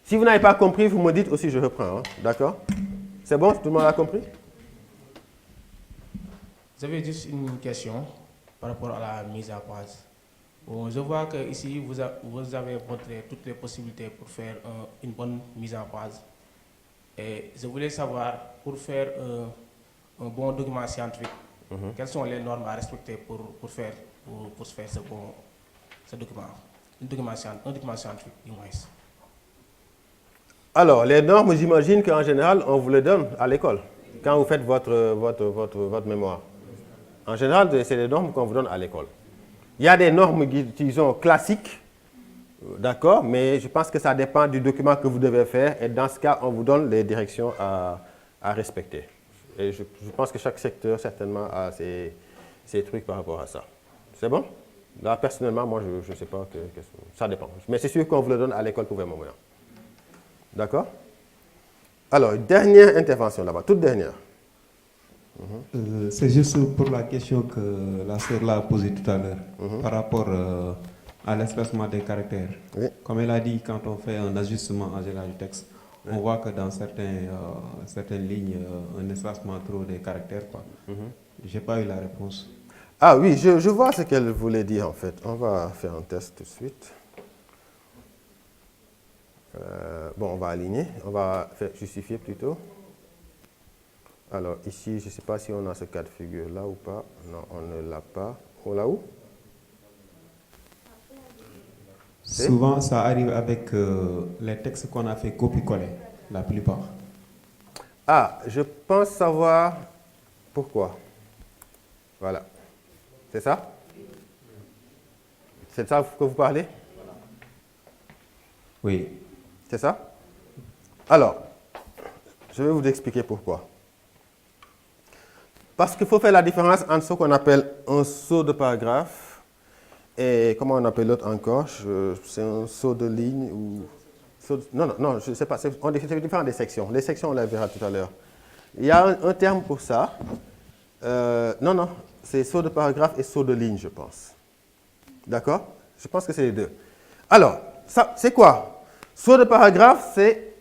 Si vous n'avez pas compris, vous me dites aussi, je reprends. Hein? D'accord? C'est bon? Tout le monde a compris? J'avais juste une question par rapport à la mise en page. Bon, je vois que ici vous avez montré toutes les possibilités pour faire une bonne mise en page. Et je voulais savoir, pour faire un bon document scientifique, quelles sont les normes à respecter pour faire ce document, un document scientifique, du moins. Alors, les normes, j'imagine qu'en général, on vous les donne à l'école, quand vous faites votre mémoire. En général, c'est les normes qu'on vous donne à l'école. Il y a des normes, disons, classiques, d'accord, mais je pense que ça dépend du document que vous devez faire, et dans ce cas, on vous donne les directions à respecter. Et je pense que chaque secteur, certainement, a ses trucs par rapport à ça. C'est bon? Là, personnellement, moi, je ne sais pas, ça dépend. Mais c'est sûr qu'on vous le donne à l'école pour le moment. D'accord? Alors, dernière intervention là-bas, toute dernière. C'est juste pour la question que la sœur l'a posée tout à l'heure, par rapport à l'espacement des caractères. Oui. Comme elle a dit, quand on fait un ajustement en général du texte, on voit que dans certaines lignes, un espacement trop des caractères. Je n'ai pas eu la réponse. Ah oui, je vois ce qu'elle voulait dire en fait. On va faire un test tout de suite. Bon, on va aligner, on va justifier plutôt. Alors ici, je ne sais pas si on a ce cas de figure là ou pas. Non, on ne l'a pas. On l'a où? Souvent, ça arrive avec les textes qu'on a fait copier-coller, la plupart. Ah, je pense savoir pourquoi. Voilà. C'est ça? C'est de ça que vous parlez? Oui. C'est ça? Alors, je vais vous expliquer pourquoi. Parce qu'il faut faire la différence entre ce qu'on appelle un saut de paragraphe et comment on appelle l'autre encore? C'est un saut de ligne ou... Non, je ne sais pas. C'est différent des sections. Les sections, on les verra tout à l'heure. Il y a un terme pour ça. Non, non, c'est saut de paragraphe et saut de ligne, je pense. D'accord? Je pense que c'est les deux. Alors, ça, c'est quoi? Saut de paragraphe, c'est...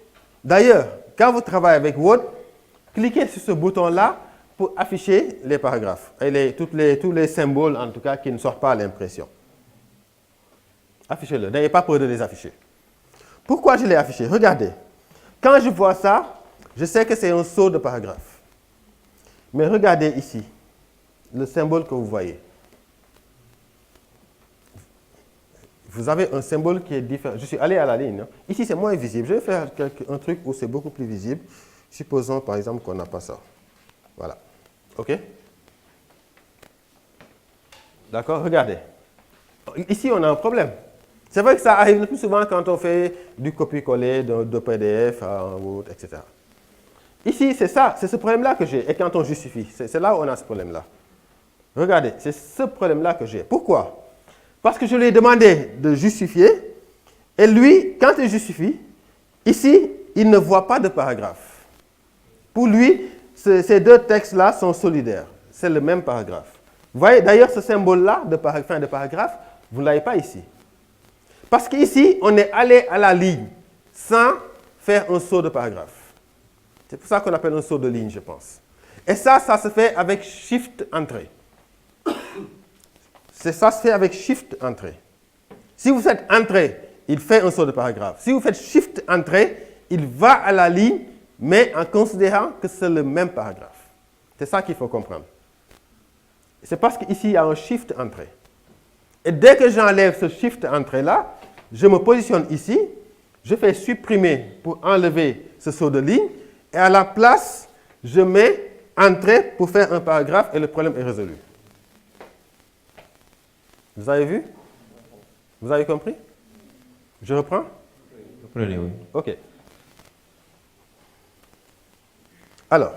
D'ailleurs, quand vous travaillez avec Word, cliquez sur ce bouton-là pour afficher les paragraphes. Et tous les symboles, en tout cas, qui ne sortent pas à l'impression. Affichez-le. N'ayez pas peur de les afficher. Pourquoi je l'ai affiché? Regardez. Quand je vois ça, je sais que c'est un saut de paragraphe. Mais regardez ici, le symbole que vous voyez. Vous avez un symbole qui est différent. Je suis allé à la ligne. Hein. Ici, c'est moins visible. Je vais faire un truc où c'est beaucoup plus visible. Supposons, par exemple, qu'on n'a pas ça. Voilà. OK? D'accord? Regardez. Ici, on a un problème. C'est vrai que ça arrive le plus souvent quand on fait du copier-coller de PDF en Word, etc. Ici, c'est ça. C'est ce problème-là que j'ai. Et quand on justifie, c'est là où on a ce problème-là. Regardez, c'est ce problème-là que j'ai. Pourquoi? Parce que je lui ai demandé de justifier, et lui, quand il justifie, ici, il ne voit pas de paragraphe. Pour lui, ces deux textes-là sont solidaires. C'est le même paragraphe. Vous voyez, d'ailleurs, ce symbole-là de fin de paragraphe, vous ne l'avez pas ici. Parce qu'ici, on est allé à la ligne sans faire un saut de paragraphe. C'est pour ça qu'on appelle un saut de ligne, je pense. Et ça se fait avec Shift Entrée. Ça se fait avec Shift Entrée. Si vous faites Entrée, il fait un saut de paragraphe. Si vous faites Shift Entrée, il va à la ligne, mais en considérant que c'est le même paragraphe. C'est ça qu'il faut comprendre. C'est parce qu'ici, il y a un Shift Entrée. Et dès que j'enlève ce Shift Entrée-là, je me positionne ici, je fais supprimer pour enlever ce saut de ligne, et à la place, je mets Entrée pour faire un paragraphe et le problème est résolu. Vous avez vu? Vous avez compris? Je reprends? Comprenez, oui. OK. Alors,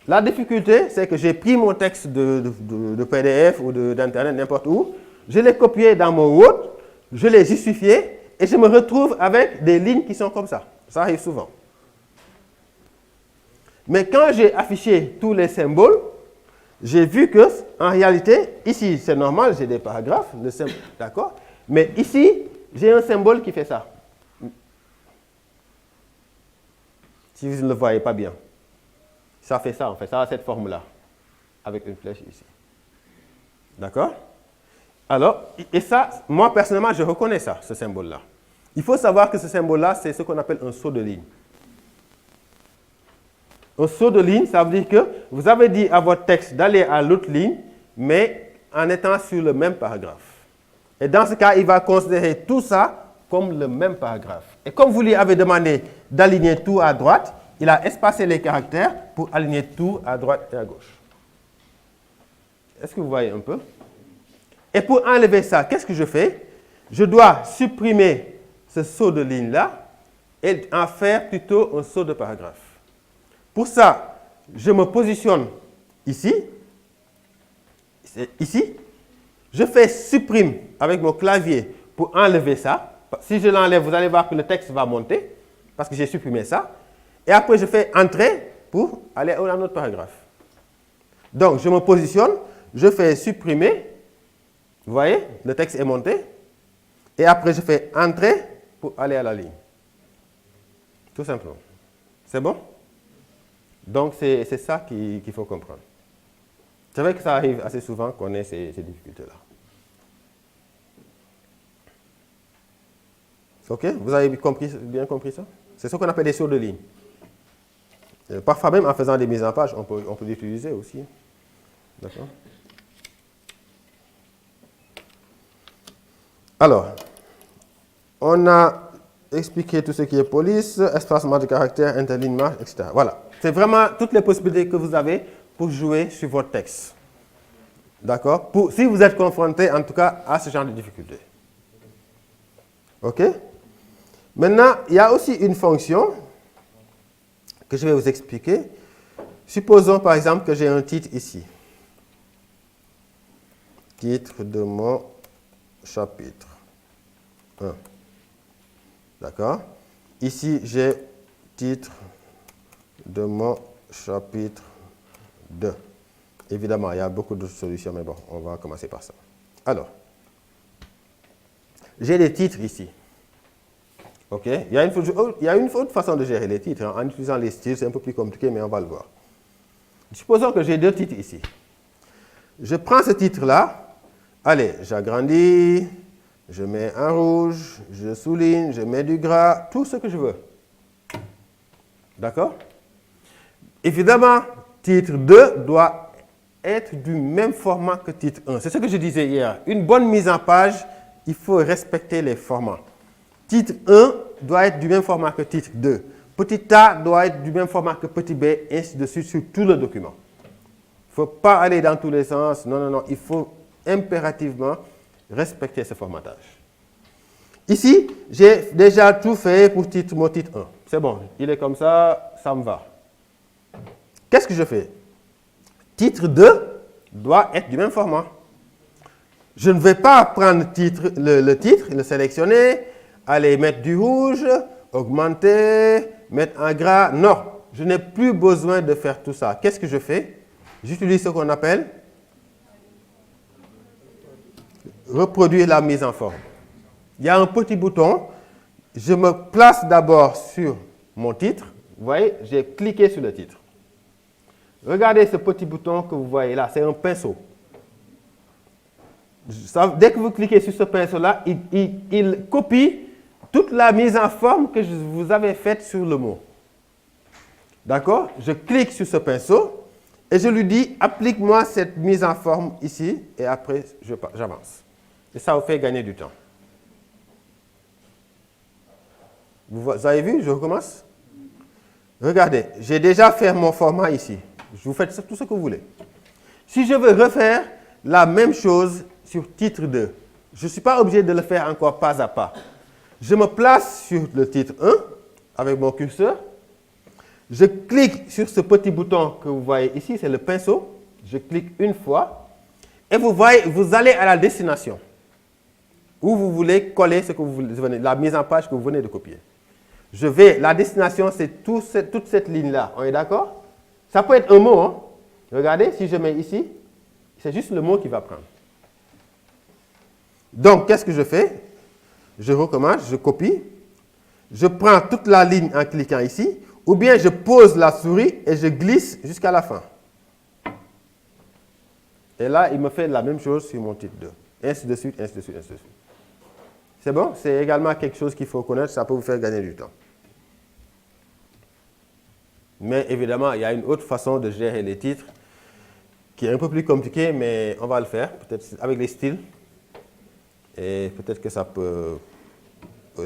la difficulté, c'est que j'ai pris mon texte de PDF ou d'Internet, n'importe où, je l'ai copié dans mon Word, je l'ai justifié, et je me retrouve avec des lignes qui sont comme ça. Ça arrive souvent. Mais quand j'ai affiché tous les symboles, j'ai vu que, en réalité, ici, c'est normal, j'ai des paragraphes, d'accord? Mais ici, j'ai un symbole qui fait ça. Si vous ne le voyez pas bien. Ça fait ça, en fait. Ça a cette forme-là, avec une flèche ici. D'accord? Alors, et ça, moi, personnellement, je reconnais ça, ce symbole-là. Il faut savoir que ce symbole-là, c'est ce qu'on appelle un saut de ligne. Un saut de ligne, ça veut dire que vous avez dit à votre texte d'aller à l'autre ligne, mais en étant sur le même paragraphe. Et dans ce cas, il va considérer tout ça comme le même paragraphe. Et comme vous lui avez demandé d'aligner tout à droite, il a espacé les caractères pour aligner tout à droite et à gauche. Est-ce que vous voyez un peu? Et pour enlever ça, qu'est-ce que je fais? Je dois supprimer ce saut de ligne-là et en faire plutôt un saut de paragraphe. Pour ça, je me positionne ici, je fais supprime avec mon clavier pour enlever ça. Si je l'enlève, vous allez voir que le texte va monter parce que j'ai supprimé ça. Et après, je fais entrer pour aller à un autre paragraphe. Donc, je me positionne, je fais supprimer, vous voyez, le texte est monté. Et après, je fais entrer pour aller à la ligne. Tout simplement. C'est bon? Donc, c'est ça qu'il faut comprendre. C'est vrai que ça arrive assez souvent qu'on ait ces difficultés-là. OK? Vous avez bien compris ça? C'est ce qu'on appelle des sauts de ligne. Parfois même en faisant des mises en page, on peut l'utiliser aussi. D'accord? Alors, on a expliqué tout ce qui est police, espacement de caractères, interlignement, etc. Voilà. C'est vraiment toutes les possibilités que vous avez pour jouer sur votre texte. D'accord? Si vous êtes confronté, en tout cas, à ce genre de difficultés. OK? Maintenant, il y a aussi une fonction que je vais vous expliquer. Supposons, par exemple, que j'ai un titre ici. Titre de mon chapitre 1. D'accord? Ici, j'ai titre de mon chapitre 2. Évidemment, il y a beaucoup d'autres solutions, mais bon, on va commencer par ça. Alors, j'ai des titres ici. OK? Il y a une autre façon de gérer les titres. Hein. En utilisant les styles, c'est un peu plus compliqué, mais on va le voir. Supposons que j'ai deux titres ici. Je prends ce titre-là. Allez, j'agrandis, je mets un rouge, je souligne, je mets du gras, tout ce que je veux. D'accord? Évidemment, titre 2 doit être du même format que titre 1. C'est ce que je disais hier. Une bonne mise en page, il faut respecter les formats. Titre 1 doit être du même format que titre 2. Petit a doit être du même format que petit b, ainsi de suite sur tout le document. Il ne faut pas aller dans tous les sens. Non, non, non. Il faut impérativement respecter ce formatage. Ici, j'ai déjà tout fait pour mon titre 1. C'est bon. Il est comme ça, ça me va. Qu'est-ce que je fais? Titre 2 doit être du même format. Je ne vais pas prendre le titre, le sélectionner, aller mettre du rouge, augmenter, mettre un gras. Non, je n'ai plus besoin de faire tout ça. Qu'est-ce que je fais? J'utilise ce qu'on appelle reproduire la mise en forme. Il y a un petit bouton. Je me place d'abord sur mon titre. Vous voyez, j'ai cliqué sur le titre. Regardez ce petit bouton que vous voyez là, c'est un pinceau. Dès que vous cliquez sur ce pinceau-là, il copie toute la mise en forme que vous avez faite sur le mot. D'accord? Je clique sur ce pinceau et je lui dis, applique-moi cette mise en forme ici et après, j'avance. Et ça vous fait gagner du temps. Vous avez vu? Je recommence. Regardez, j'ai déjà fait mon format ici. Vous faites tout ce que vous voulez. Si je veux refaire la même chose sur titre 2, je ne suis pas obligé de le faire encore pas à pas. Je me place sur le titre 1 avec mon curseur. Je clique sur ce petit bouton que vous voyez ici, c'est le pinceau. Je clique une fois et vous voyez, vous allez à la destination où vous voulez coller ce que la mise en page que vous venez de copier. La destination, c'est toute cette ligne-là. On est d'accord? Ça peut être un mot. Hein? Regardez, si je mets ici, c'est juste le mot qui va prendre. Donc, qu'est-ce que je fais? Je recommence, je copie. Je prends toute la ligne en cliquant ici. Ou bien je pose la souris et je glisse jusqu'à la fin. Et là, il me fait la même chose sur mon titre 2. Ainsi de suite, ainsi de suite, ainsi de suite. C'est bon? C'est également quelque chose qu'il faut connaître. Ça peut vous faire gagner du temps. Mais évidemment, il y a une autre façon de gérer les titres qui est un peu plus compliquée, mais on va le faire, peut-être avec les styles. Et peut-être que ça peut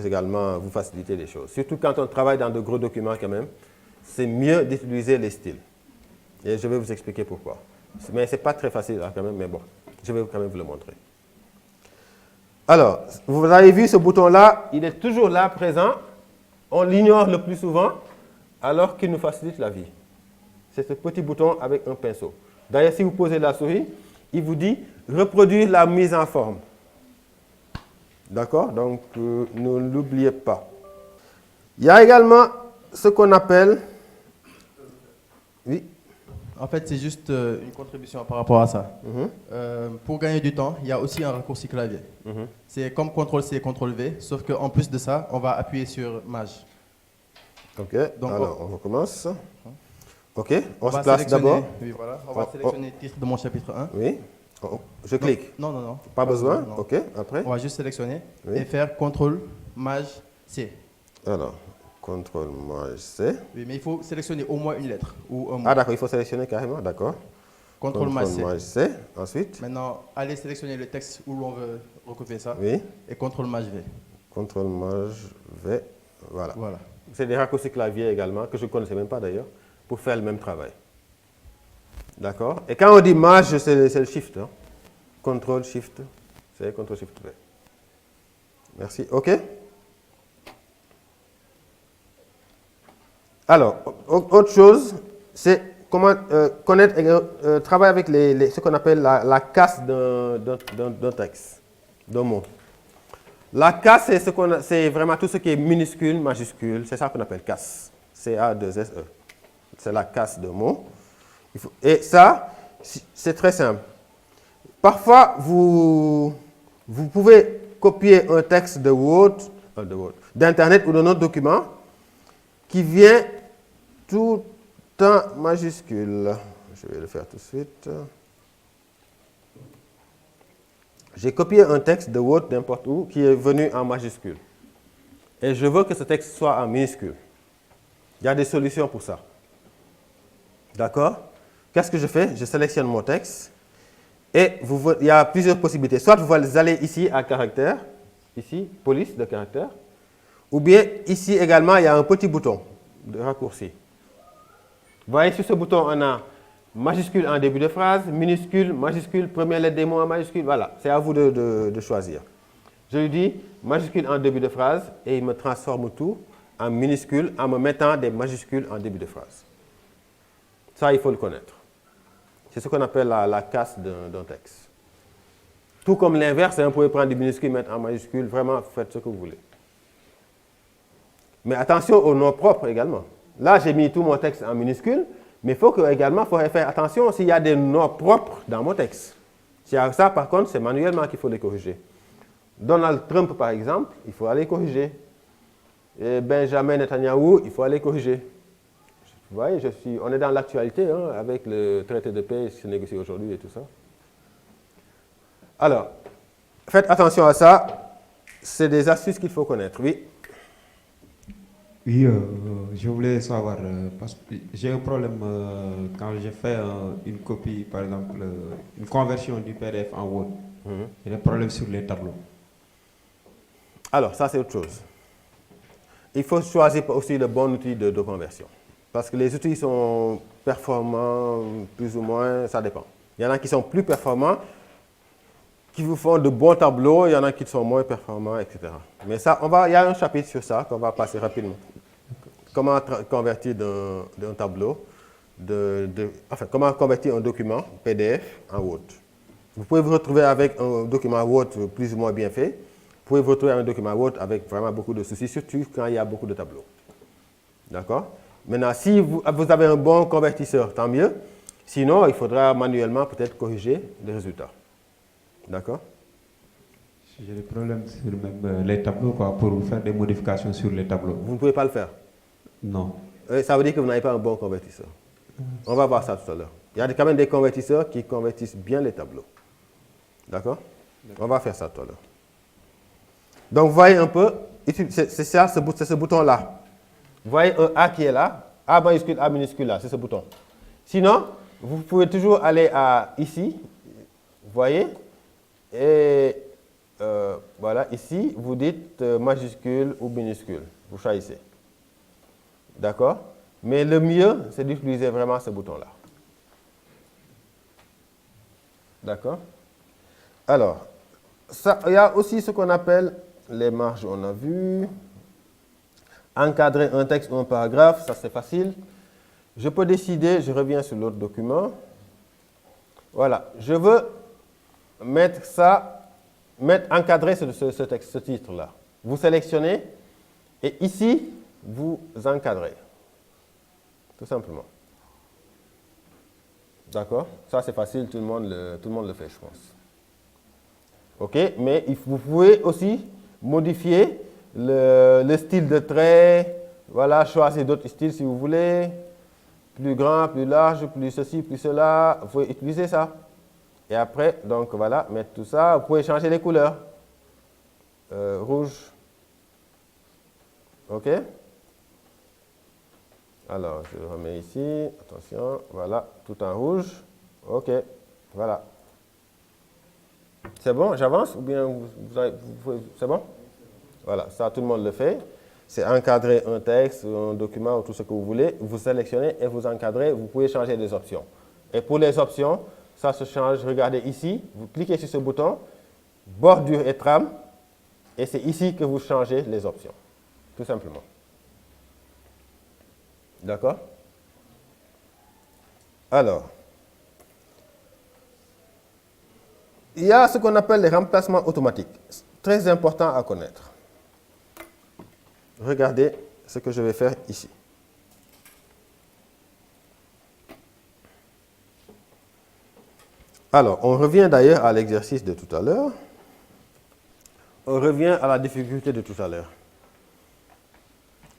également vous faciliter les choses. Surtout quand on travaille dans de gros documents quand même, c'est mieux d'utiliser les styles. Et je vais vous expliquer pourquoi. Mais ce n'est pas très facile quand même, mais bon, je vais quand même vous le montrer. Alors, vous avez vu ce bouton-là, il est toujours là, présent. On l'ignore le plus souvent, alors qu'il nous facilite la vie. C'est ce petit bouton avec un pinceau. D'ailleurs, si vous posez la souris, il vous dit « Reproduire la mise en forme ». D'accord? Donc, ne l'oubliez pas. Il y a également ce qu'on appelle... Oui? En fait, c'est juste une contribution par rapport à ça. Pour gagner du temps, il y a aussi un raccourci clavier. C'est comme CTRL-C, CTRL-V, sauf qu'en plus de ça, on va appuyer sur Maj. Ok, donc, alors on recommence. Ok, on se place d'abord. Oui, voilà. On va sélectionner le titre de mon chapitre 1. Oui, je clique. Non, non, non. Pas besoin, non. Ok, après. On va juste sélectionner et faire CTRL-MAJ-C. Alors, CTRL-MAJ-C. Oui, mais il faut sélectionner au moins une lettre ou un mot. Ah d'accord, il faut sélectionner carrément, d'accord. CTRL-MAJ-C. Ensuite. Maintenant, allez sélectionner le texte où l'on veut recopier ça. Oui. Et CTRL-MAJ-V. CTRL-MAJ-V, voilà. Voilà. C'est des raccourcis clavier également, que je ne connaissais même pas d'ailleurs, pour faire le même travail. D'accord? Et quand on dit Maj, c'est le Shift. Hein? Ctrl, Shift, c'est Ctrl, Shift, V. Merci. OK? Alors, autre chose, c'est comment connaître et travailler avec ce qu'on appelle la casse d'un texte, d'un mot. La casse, c'est vraiment tout ce qui est minuscule, majuscule, c'est ça qu'on appelle casse. C-A-2-S-E. C'est la casse de mots. Et ça, C'est très simple. Parfois, vous pouvez copier un texte de Word, d'Internet ou d'un autre document qui vient tout en majuscule. Je vais le faire tout de suite. J'ai copié un texte de Word n'importe où qui est venu en majuscule. Et je veux que ce texte soit en minuscule. Il y a des solutions pour ça. D'accord? Qu'est-ce que je fais? Je sélectionne mon texte. Et il y a plusieurs possibilités. Soit vous allez ici à caractère, ici, police de caractère. Ou bien ici également, il y a un petit bouton de raccourci. Vous voyez, sur ce bouton, on a majuscule en début de phrase, minuscule, majuscule, première lettre des mots en majuscule. Voilà, c'est à vous de choisir. Je lui dis majuscule en début de phrase et il me transforme tout en minuscule en me mettant des majuscules en début de phrase. Ça, il faut le connaître. C'est ce qu'on appelle la casse d'un texte. Tout comme l'inverse, vous pouvez prendre des minuscules et mettre en majuscule. Vraiment, faites ce que vous voulez. Mais attention aux noms propres également. Là, j'ai mis tout mon texte en minuscule, mais il faut également faire attention s'il y a des noms propres dans mon texte. S'il y a ça, par contre, c'est manuellement qu'il faut les corriger. Donald Trump, par exemple, il faut aller corriger. Et Benjamin Netanyahu, il faut aller corriger. Vous voyez, on est dans l'actualité avec le traité de paix qui se négocie aujourd'hui et tout ça. Alors, faites attention à ça. C'est des astuces qu'il faut connaître. Oui. Oui, je voulais savoir, parce que j'ai un problème quand je fais une copie, par exemple, une conversion du PDF en Word. J'ai des problèmes sur les tableaux. Alors, ça c'est autre chose. Il faut choisir aussi le bon outil de conversion. Parce que les outils sont performants, plus ou moins, ça dépend. Il y en a qui sont plus performants, qui vous font de bons tableaux, il y en a qui sont moins performants, etc. Mais ça, il y a un chapitre sur ça qu'on va passer rapidement. Comment convertir d'un tableau, comment convertir un document PDF en Word. Vous pouvez vous retrouver avec un document Word plus ou moins bien fait. Vous pouvez vous retrouver avec un document Word avec vraiment beaucoup de soucis, surtout quand il y a beaucoup de tableaux. D'accord? Maintenant, si vous avez un bon convertisseur, tant mieux. Sinon, il faudra manuellement peut-être corriger les résultats. D'accord? J'ai des problèmes sur même les tableaux, pour faire des modifications sur les tableaux. Vous ne pouvez pas le faire? Non. Ça veut dire que vous n'avez pas un bon convertisseur. On va voir ça tout à l'heure. Il y a quand même des convertisseurs qui convertissent bien les tableaux. D'accord? On va faire ça tout à l'heure. Donc, vous voyez un peu, c'est ce bouton-là. Vous voyez un A qui est là, A majuscule, A minuscule là, c'est ce bouton. Sinon, vous pouvez toujours aller à ici, vous voyez, et voilà, ici, vous dites majuscule ou minuscule, vous choisissez. D'accord? Mais le mieux, c'est d'utiliser vraiment ce bouton-là. D'accord? Alors, il y a aussi ce qu'on appelle les marges, on a vu. Encadrer un texte ou un paragraphe, ça c'est facile. Je peux décider, je reviens sur l'autre document. Voilà, je veux encadrer ce texte, ce titre-là. Vous sélectionnez et ici, vous encadrez. Tout simplement. D'accord? Ça c'est facile, tout le monde le fait, je pense. OK, mais vous pouvez aussi modifier le style de trait, voilà, choisir d'autres styles si vous voulez, plus grand, plus large, plus ceci, plus cela, vous pouvez utiliser ça. Et après, donc voilà, mettre tout ça, vous pouvez changer les couleurs. Rouge, ok. Alors, je le remets ici, attention, voilà, tout en rouge, ok, voilà. C'est bon, j'avance ou bien c'est bon? Voilà, ça tout le monde le fait. C'est encadrer un texte, un document ou tout ce que vous voulez. Vous sélectionnez et vous encadrez. Vous pouvez changer les options. Et pour les options, ça se change. Regardez ici, vous cliquez sur ce bouton, bordure et trame. Et c'est ici que vous changez les options. Tout simplement. D'accord? Alors, il y a ce qu'on appelle les remplacements automatiques. Très important à connaître. Regardez ce que je vais faire ici. Alors, on revient d'ailleurs à l'exercice de tout à l'heure. On revient à la difficulté de tout à l'heure.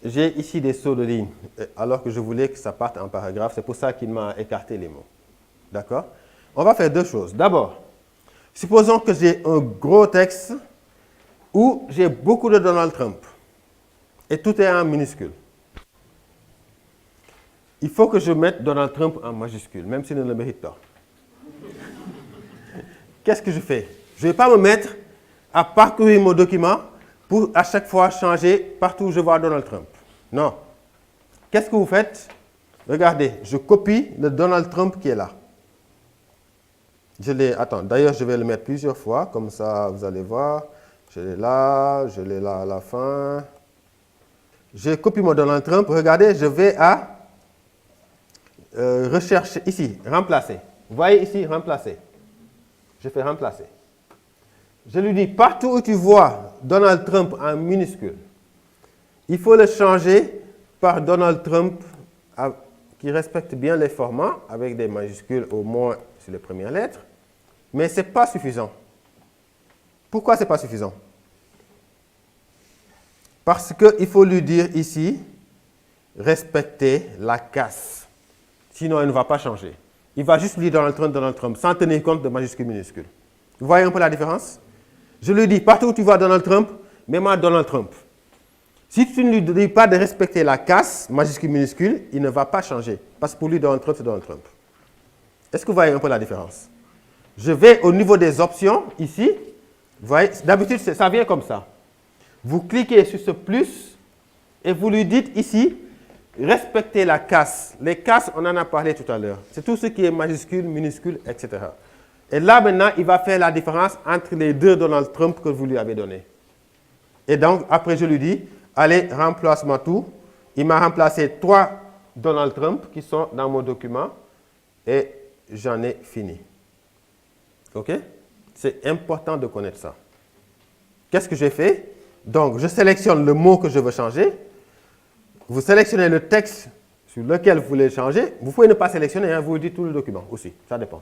J'ai ici des sauts de ligne, alors que je voulais que ça parte en paragraphe. C'est pour ça qu'il m'a écarté les mots. D'accord? On va faire deux choses. D'abord, supposons que j'ai un gros texte où j'ai beaucoup de Donald Trump et tout est en minuscule. Il faut que je mette Donald Trump en majuscule, même s'il ne le mérite pas. Qu'est-ce que je fais? Je ne vais pas me mettre à parcourir mon document pour à chaque fois changer partout où je vois Donald Trump. Non. Qu'est-ce que vous faites? Regardez, je copie le Donald Trump qui est là. Attends, d'ailleurs, je vais le mettre plusieurs fois, comme ça, vous allez voir. Je l'ai là à la fin. Je copie mon Donald Trump. Regardez, je vais à rechercher ici, remplacer. Vous voyez ici, remplacer. Je fais remplacer. Je lui dis, partout où tu vois Donald Trump en minuscule, il faut le changer par Donald Trump qui respecte bien les formats, avec des majuscules au moins sur les premières lettres. Mais ce n'est pas suffisant. Pourquoi ce n'est pas suffisant? Parce qu'il faut lui dire ici, respecter la casse. Sinon, il ne va pas changer. Il va juste lire Donald Trump, sans tenir compte de majuscules minuscules. Vous voyez un peu la différence? Je lui dis, partout où tu vois Donald Trump, mets-moi Donald Trump. Si tu ne lui dis pas de respecter la casse, majuscule, minuscule, il ne va pas changer. Parce que pour lui, Donald Trump, c'est Donald Trump. Est-ce que vous voyez un peu la différence? Je vais au niveau des options, ici. Vous voyez, d'habitude, ça vient comme ça. Vous cliquez sur ce plus et vous lui dites ici, respectez la casse. Les casses, on en a parlé tout à l'heure. C'est tout ce qui est majuscule, minuscule, etc. Et là, maintenant, il va faire la différence entre les deux Donald Trump que vous lui avez donnés. Et donc, après, je lui dis, allez, remplace-moi tout. Il m'a remplacé 3 Donald Trump qui sont dans mon document et j'en ai fini. OK? C'est important de connaître ça. Qu'est-ce que j'ai fait? Donc, je sélectionne le mot que je veux changer. Vous sélectionnez le texte sur lequel vous voulez changer. Vous pouvez ne pas sélectionner, hein, vous dites tout le document aussi. Ça dépend.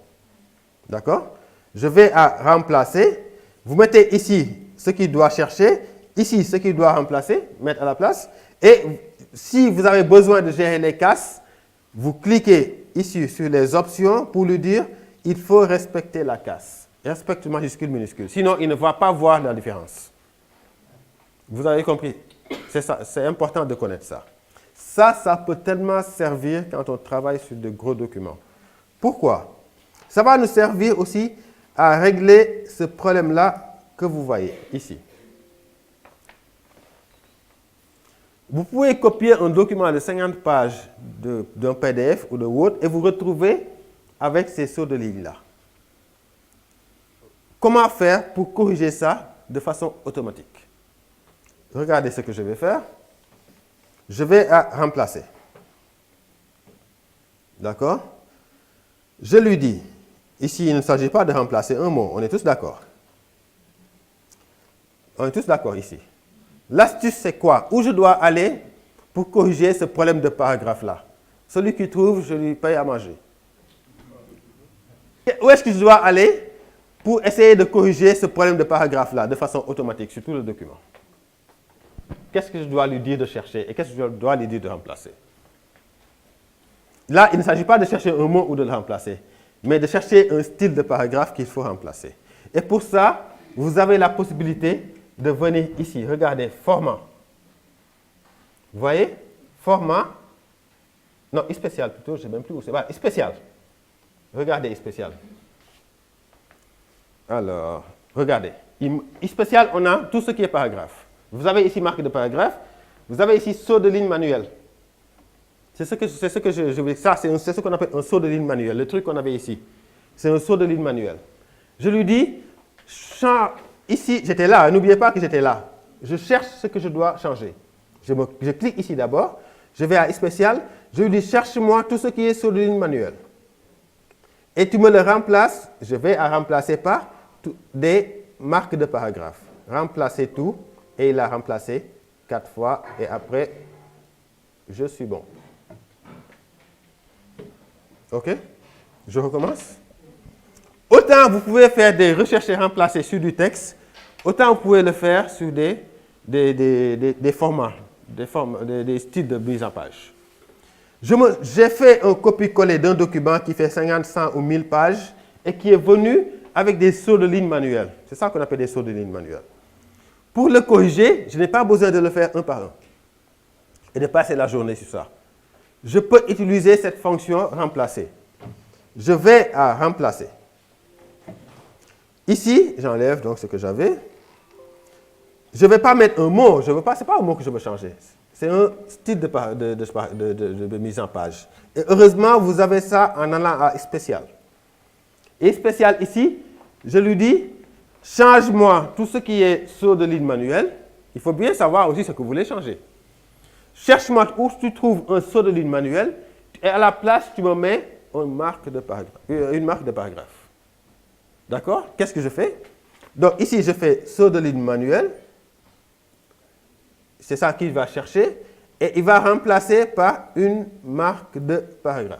D'accord? Je vais à remplacer. Vous mettez ici ce qu'il doit chercher, ici ce qu'il doit remplacer, mettre à la place. Et si vous avez besoin de gérer les casses, vous cliquez ici sur les options pour lui dire il faut respecter la casse. Respecte majuscule, minuscule. Sinon, il ne va pas voir la différence. Vous avez compris? C'est ça, c'est important de connaître ça. Ça peut tellement servir quand on travaille sur de gros documents. Pourquoi? Ça va nous servir aussi à régler ce problème-là que vous voyez ici. Vous pouvez copier un document de 50 pages d'un PDF ou de Word et vous retrouver avec ces sauts de ligne-là. Comment faire pour corriger ça de façon automatique? Regardez ce que je vais faire. Je vais à remplacer. D'accord? Je lui dis, ici, il ne s'agit pas de remplacer un mot. On est tous d'accord. On est tous d'accord ici. L'astuce, c'est quoi? Où je dois aller pour corriger ce problème de paragraphe-là? Celui qui trouve, je lui paye à manger. Où est-ce que je dois aller pour essayer de corriger ce problème de paragraphe-là de façon automatique sur tout le document? Qu'est-ce que je dois lui dire de chercher et qu'est-ce que je dois lui dire de remplacer? Là, il ne s'agit pas de chercher un mot ou de le remplacer, mais de chercher un style de paragraphe qu'il faut remplacer. Et pour ça, vous avez la possibilité de venir ici. Regardez, format. Vous voyez? Format. Non, spécial plutôt, je ne sais même plus où c'est. Voilà, spécial. Regardez, spécial. Alors, regardez. Spécial, on a tout ce qui est paragraphe. Vous avez ici marque de paragraphe. Vous avez ici saut de ligne manuel. C'est ce que je veux dire. Ça, c'est ce qu'on appelle un saut de ligne manuel. Le truc qu'on avait ici. C'est un saut de ligne manuel. Je lui dis, ici, j'étais là. N'oubliez pas que j'étais là. Je cherche ce que je dois changer. Je clique ici d'abord. Je vais à spécial. Je lui dis, cherche-moi tout ce qui est saut de ligne manuel. Et tu me le remplaces. Je vais à remplacer par des marques de paragraphe. Remplacer tout. Et il a remplacé 4 fois. Et après, je suis bon. OK? Je recommence. autant vous pouvez faire des recherches et remplacer sur du texte, autant vous pouvez le faire sur des formats, des styles de mise en page. J'ai fait un copier-coller d'un document qui fait 50, 100 ou 1000 pages et qui est venu avec des sauts de ligne manuels. C'est ça qu'on appelle des sauts de ligne manuels. Pour le corriger, je n'ai pas besoin de le faire un par un et de passer la journée sur ça. Je peux utiliser cette fonction remplacer. Je vais à remplacer. Ici, j'enlève donc ce que j'avais. Je ne vais pas mettre un mot, ce n'est pas un mot que je veux changer. C'est un style de mise en page. Et heureusement, vous avez ça en allant à spécial. Et spécial ici, je lui dis, change-moi tout ce qui est saut de ligne manuel. Il faut bien savoir aussi ce que vous voulez changer. Cherche-moi où tu trouves un saut de ligne manuel et à la place, tu me mets une marque de paragraphe. D'accord? Qu'est-ce que je fais? Donc ici, je fais saut de ligne manuel. C'est ça qu'il va chercher. Et il va remplacer par une marque de paragraphe.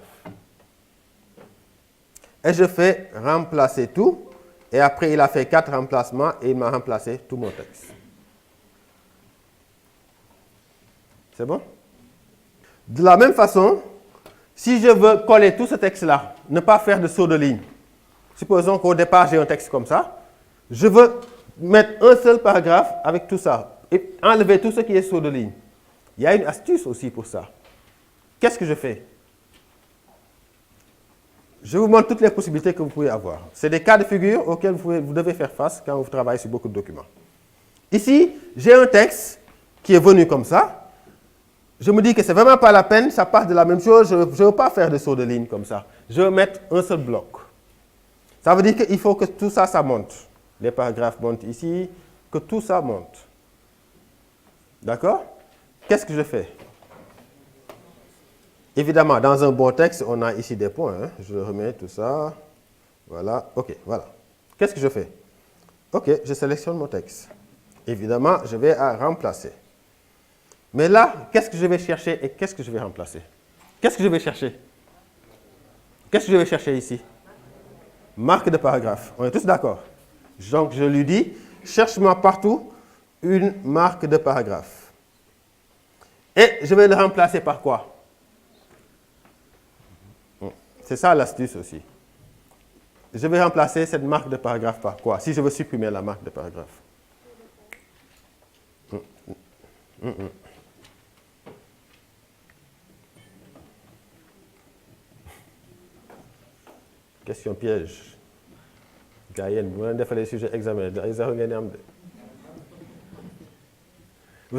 Et je fais remplacer tout. Et après, il a fait 4 remplacements et il m'a remplacé tout mon texte. C'est bon? De la même façon, si je veux coller tout ce texte-là, ne pas faire de saut de ligne. Supposons qu'au départ, j'ai un texte comme ça. Je veux mettre un seul paragraphe avec tout ça et enlever tout ce qui est saut de ligne. Il y a une astuce aussi pour ça. Qu'est-ce que je fais? Je vous montre toutes les possibilités que vous pouvez avoir. C'est des cas de figure auxquels vous devez faire face quand vous travaillez sur beaucoup de documents. Ici, j'ai un texte qui est venu comme ça. Je me dis que ce n'est vraiment pas la peine, ça part de la même chose. Je ne veux pas faire de saut de ligne comme ça. Je veux mettre un seul bloc. Ça veut dire qu'il faut que tout ça, ça monte. Les paragraphes montent ici, que tout ça monte. D'accord? Qu'est-ce que je fais? Évidemment, dans un bon texte, on a ici des points. Hein. Je remets tout ça. Voilà. OK, voilà. Qu'est-ce que je fais? OK, je sélectionne mon texte. Évidemment, je vais à remplacer. Mais là, qu'est-ce que je vais chercher et qu'est-ce que je vais remplacer? Qu'est-ce que je vais chercher? Qu'est-ce que je vais chercher ici? Marque de paragraphe. On est tous d'accord? Donc, je lui dis, cherche-moi partout une marque de paragraphe. Et je vais le remplacer par quoi? C'est ça l'astuce aussi. Je vais remplacer cette marque de paragraphe par quoi? Si je veux supprimer la marque de paragraphe. Question piège. Vous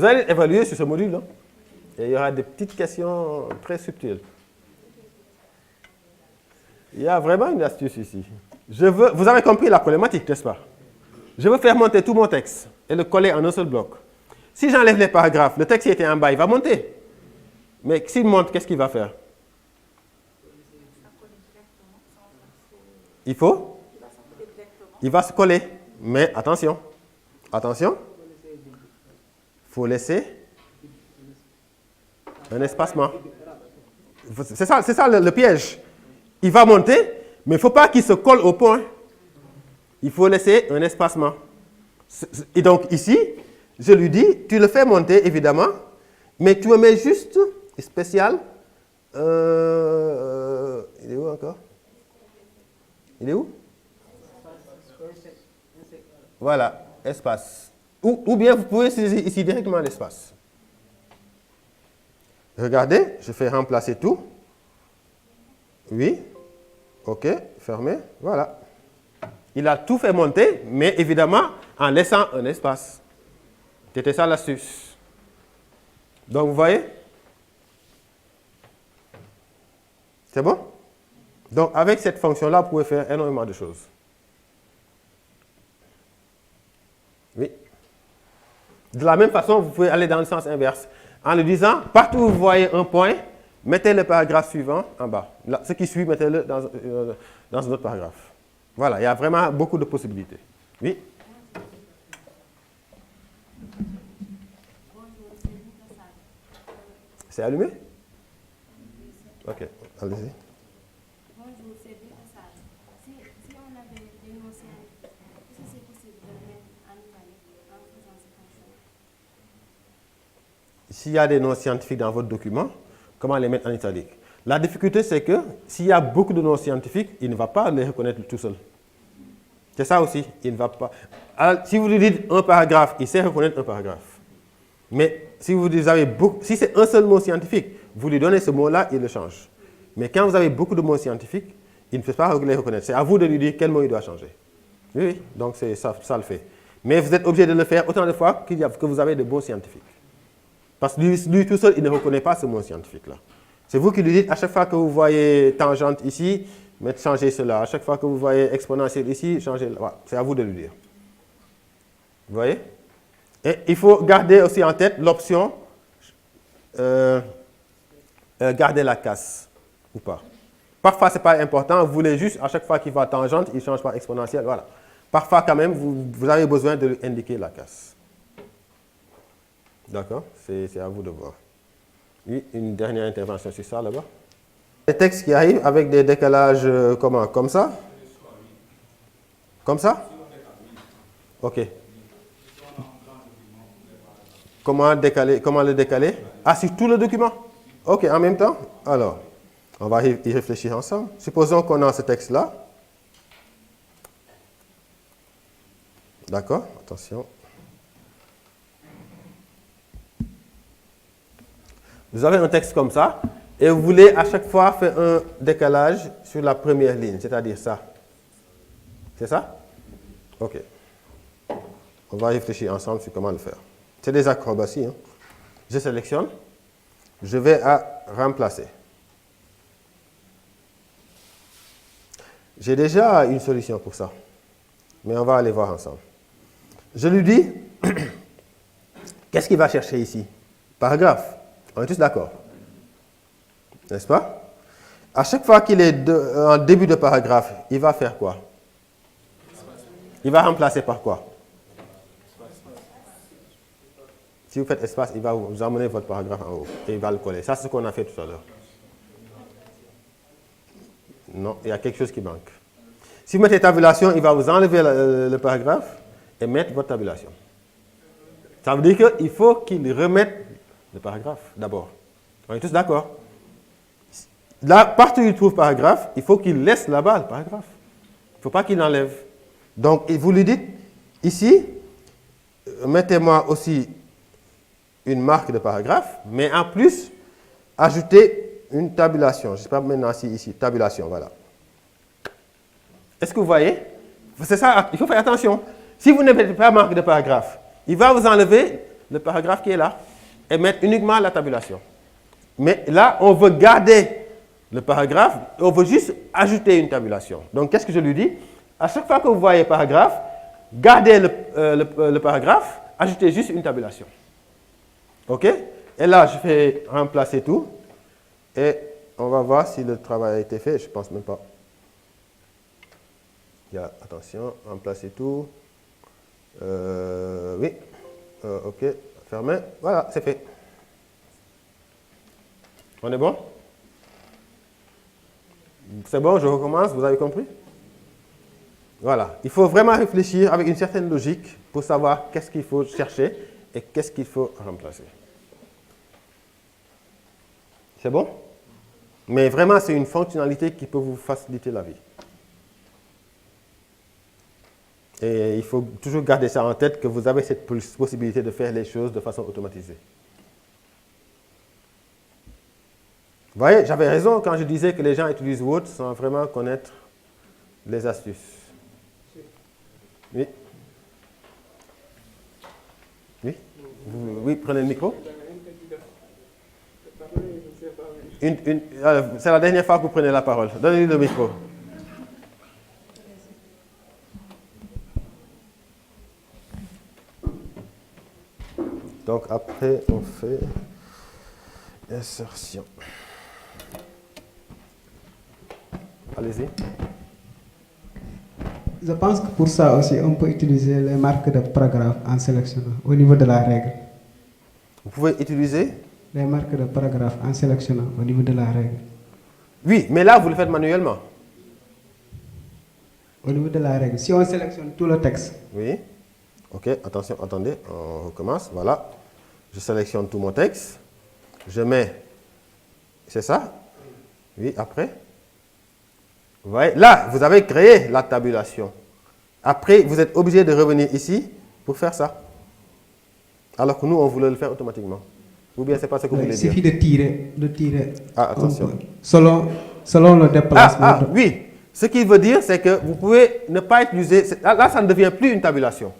allez évaluer sur ce module, hein? Et il y aura des petites questions très subtiles. Il y a vraiment une astuce ici. Vous avez compris la problématique, n'est-ce pas? Je veux faire monter tout mon texte et le coller en un seul bloc. Si j'enlève les paragraphes, le texte qui était en bas, il va monter. Mais s'il monte, qu'est-ce qu'il va faire? Il va se coller. Mais attention. Attention. Il faut laisser un espacement. C'est ça le piège. Il va monter, mais il ne faut pas qu'il se colle au point. Il faut laisser un espacement. Et donc ici, je lui dis, tu le fais monter évidemment, mais tu me mets juste spécial. Il est où encore? Il est où? Voilà, espace. Ou bien vous pouvez saisir ici directement l'espace. Regardez, je fais remplacer tout. Oui. OK, fermé. Voilà. Il a tout fait monter, mais évidemment en laissant un espace. C'était ça l'astuce. Donc vous voyez? C'est bon? Donc avec cette fonction-là, vous pouvez faire énormément de choses. Oui. De la même façon, vous pouvez aller dans le sens inverse. En le disant, partout où vous voyez un point, mettez le paragraphe suivant en bas. Là, ce qui suit, mettez-le dans un autre paragraphe. Voilà, il y a vraiment beaucoup de possibilités. Oui. C'est allumé? Ok, allez-y. Bonjour, c'est bien ça. Si on avait c'est possible de le mettre en italique en faisant ce fonctionnement? S'il y a des noms scientifiques dans votre document, comment les mettre en italique? La difficulté, c'est que s'il y a beaucoup de noms scientifiques, il ne va pas les reconnaître tout seul. C'est ça aussi, il ne va pas. Alors, si vous lui dites un paragraphe, il sait reconnaître un paragraphe. Mais si vous avez beaucoup, si c'est un seul mot scientifique, vous lui donnez ce mot-là, il le change. Mais quand vous avez beaucoup de mots scientifiques, il ne peut pas les reconnaître. C'est à vous de lui dire quel mot il doit changer. Oui, donc ça le fait. Mais vous êtes obligé de le faire autant de fois que vous avez de mots scientifiques. Parce que lui tout seul, il ne reconnaît pas ce mot scientifique-là. C'est vous qui lui dites, à chaque fois que vous voyez tangente ici, changez cela. À chaque fois que vous voyez exponentielle ici, changez. Voilà. C'est à vous de lui dire. Vous voyez? Et il faut garder aussi en tête l'option garder la casse ou pas. Parfois, ce n'est pas important. Vous voulez juste, à chaque fois qu'il va tangente, il change par exponentielle. Voilà. Parfois, quand même, vous avez besoin de lui indiquer la casse. D'accord? C'est à vous de voir. Oui, une dernière intervention sur ça là-bas. Les textes qui arrivent avec des décalages comment? Comme ça? Comme ça? Ok. Comment le décaler? Ah, sur tout le document? Ok, en même temps? Alors, on va y réfléchir ensemble. Supposons qu'on a ce texte-là. D'accord? Attention. Vous avez un texte comme ça, et vous voulez à chaque fois faire un décalage sur la première ligne, c'est-à-dire ça. C'est ça? Ok. On va réfléchir ensemble sur comment le faire. C'est des acrobaties. Hein. Je sélectionne. Je vais à remplacer. J'ai déjà une solution pour ça. Mais on va aller voir ensemble. Je lui dis, qu'est-ce qu'il va chercher ici? Paragraphe. On est tous d'accord. N'est-ce pas? À chaque fois qu'il est en début de paragraphe, il va faire quoi? Il va remplacer par quoi? Si vous faites espace, il va vous emmener votre paragraphe en haut et il va le coller. Ça, c'est ce qu'on a fait tout à l'heure. Non, il y a quelque chose qui manque. Si vous mettez tabulation, il va vous enlever le paragraphe et mettre votre tabulation. Ça veut dire qu'il faut qu'il remette le paragraphe d'abord. On est tous d'accord? Là, partout où il trouve paragraphe, il faut qu'il laisse là-bas le paragraphe. Il ne faut pas qu'il l'enlève. Donc, vous lui dites, ici, mettez-moi aussi une marque de paragraphe, mais en plus, ajoutez une tabulation. Je ne sais pas maintenant si ici, tabulation, voilà. Est-ce que vous voyez? C'est ça, il faut faire attention. Si vous ne mettez pas marque de paragraphe, il va vous enlever le paragraphe qui est là et mettre uniquement la tabulation. Mais là, on veut garder le paragraphe, on veut juste ajouter une tabulation. Donc, qu'est-ce que je lui dis? À chaque fois que vous voyez paragraphe, gardez le paragraphe, ajoutez juste une tabulation. OK? Et là, je fais remplacer tout. Et on va voir si le travail a été fait. Je ne pense même pas. Attention, remplacer tout. Oui. OK. Fermé. Voilà, c'est fait. On est bon? C'est bon, je recommence. Vous avez compris? Voilà. Il faut vraiment réfléchir avec une certaine logique pour savoir qu'est-ce qu'il faut chercher et qu'est-ce qu'il faut remplacer. C'est bon? Mais vraiment, c'est une fonctionnalité qui peut vous faciliter la vie. Et il faut toujours garder ça en tête, que vous avez cette possibilité de faire les choses de façon automatisée. Vous voyez, j'avais raison quand je disais que les gens utilisent Word sans vraiment connaître les astuces. Oui? Oui? Oui, prenez le micro. C'est la dernière fois que vous prenez la parole. Donnez-lui le micro. Donc après, on fait insertion. Allez-y. Je pense que pour ça aussi, on peut utiliser les marques de paragraphe en sélectionnant au niveau de la règle. Vous pouvez utiliser les marques de paragraphe en sélectionnant au niveau de la règle. Oui, mais là, vous le faites manuellement. au niveau de la règle, si on sélectionne tout le texte. Oui. Ok, attention, attendez, on recommence. Voilà. Je sélectionne tout mon texte. Je mets... C'est ça? Oui, après. Vous voyez, là, vous avez créé la tabulation. Après, vous êtes obligé de revenir ici pour faire ça. Alors que nous, on voulait le faire automatiquement. Ou bien, c'est pas ce que vous voulez dire. Il suffit de tirer. Ah, attention. Selon le déplacement. Oui. Ce qu'il veut dire, c'est que vous pouvez ne pas utiliser... Là, ça ne devient plus une tabulation.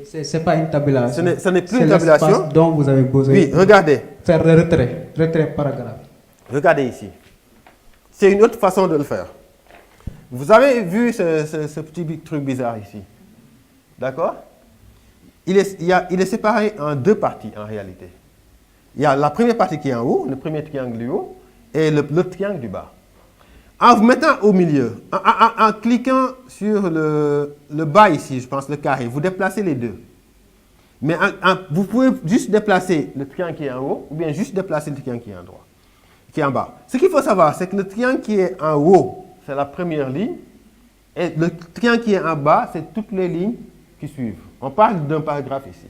Ce n'est pas une tabulation. Ce n'est plus une tabulation. Dont vous avez besoin. Oui, regardez. Faire le retrait. Retrait paragraphe. Regardez ici. C'est une autre façon de le faire. Vous avez vu ce petit truc bizarre ici. D'accord? Il est séparé en deux parties en réalité. Il y a la première partie qui est en haut, le premier triangle du haut, et l'autre triangle du bas. En vous mettant au milieu, en cliquant sur le bas ici, je pense le carré, vous déplacez les deux. Mais vous pouvez juste déplacer le triangle qui est en haut, ou bien juste déplacer le triangle qui est en droit, qui est en bas. Ce qu'il faut savoir, c'est que le triangle qui est en haut, c'est la première ligne, et le triangle qui est en bas, c'est toutes les lignes qui suivent. On parle d'un paragraphe ici.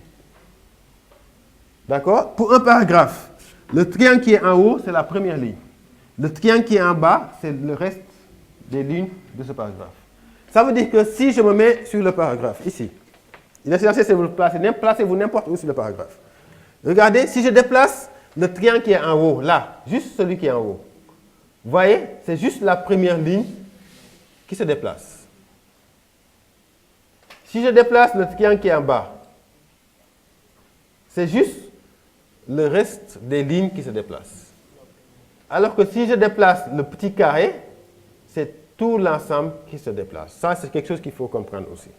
D'accord? Pour un paragraphe, le triangle qui est en haut, c'est la première ligne. Le triangle qui est en bas, c'est le reste des lignes de ce paragraphe. Ça veut dire que si je me mets sur le paragraphe, ici, il est censé vous placer, placez-vous n'importe où sur le paragraphe. Regardez, si je déplace le triangle qui est en haut, là, juste celui qui est en haut, vous voyez, c'est juste la première ligne qui se déplace. Si je déplace le triangle qui est en bas, c'est juste le reste des lignes qui se déplacent. Alors que si je déplace le petit carré, c'est tout l'ensemble qui se déplace. Ça, c'est quelque chose qu'il faut comprendre aussi.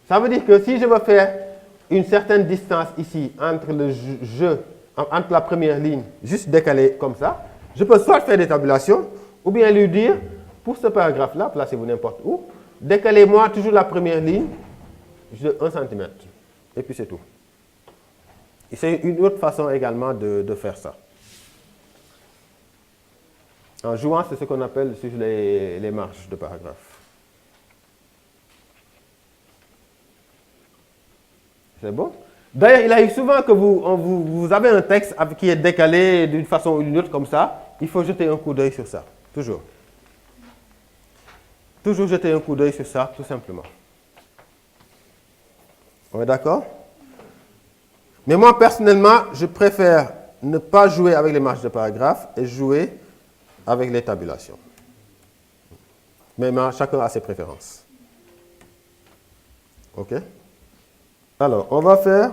Ça veut dire que si je veux faire une certaine distance ici entre entre la première ligne, juste décalée comme ça, je peux soit faire des tabulations, ou bien lui dire, pour ce paragraphe-là, placez-vous n'importe où, décalez-moi toujours la première ligne de 1 cm. Et puis c'est tout. Et c'est une autre façon également de faire ça. En jouant, c'est ce qu'on appelle sur les marges de paragraphe. C'est bon? D'ailleurs, il arrive souvent que vous avez un texte qui est décalé d'une façon ou d'une autre comme ça. Il faut jeter un coup d'œil sur ça. Toujours. Toujours jeter un coup d'œil sur ça, tout simplement. On est d'accord? Mais moi, personnellement, je préfère ne pas jouer avec les marges de paragraphe et jouer avec les tabulations. Mais chacun a ses préférences. OK? Alors, on va faire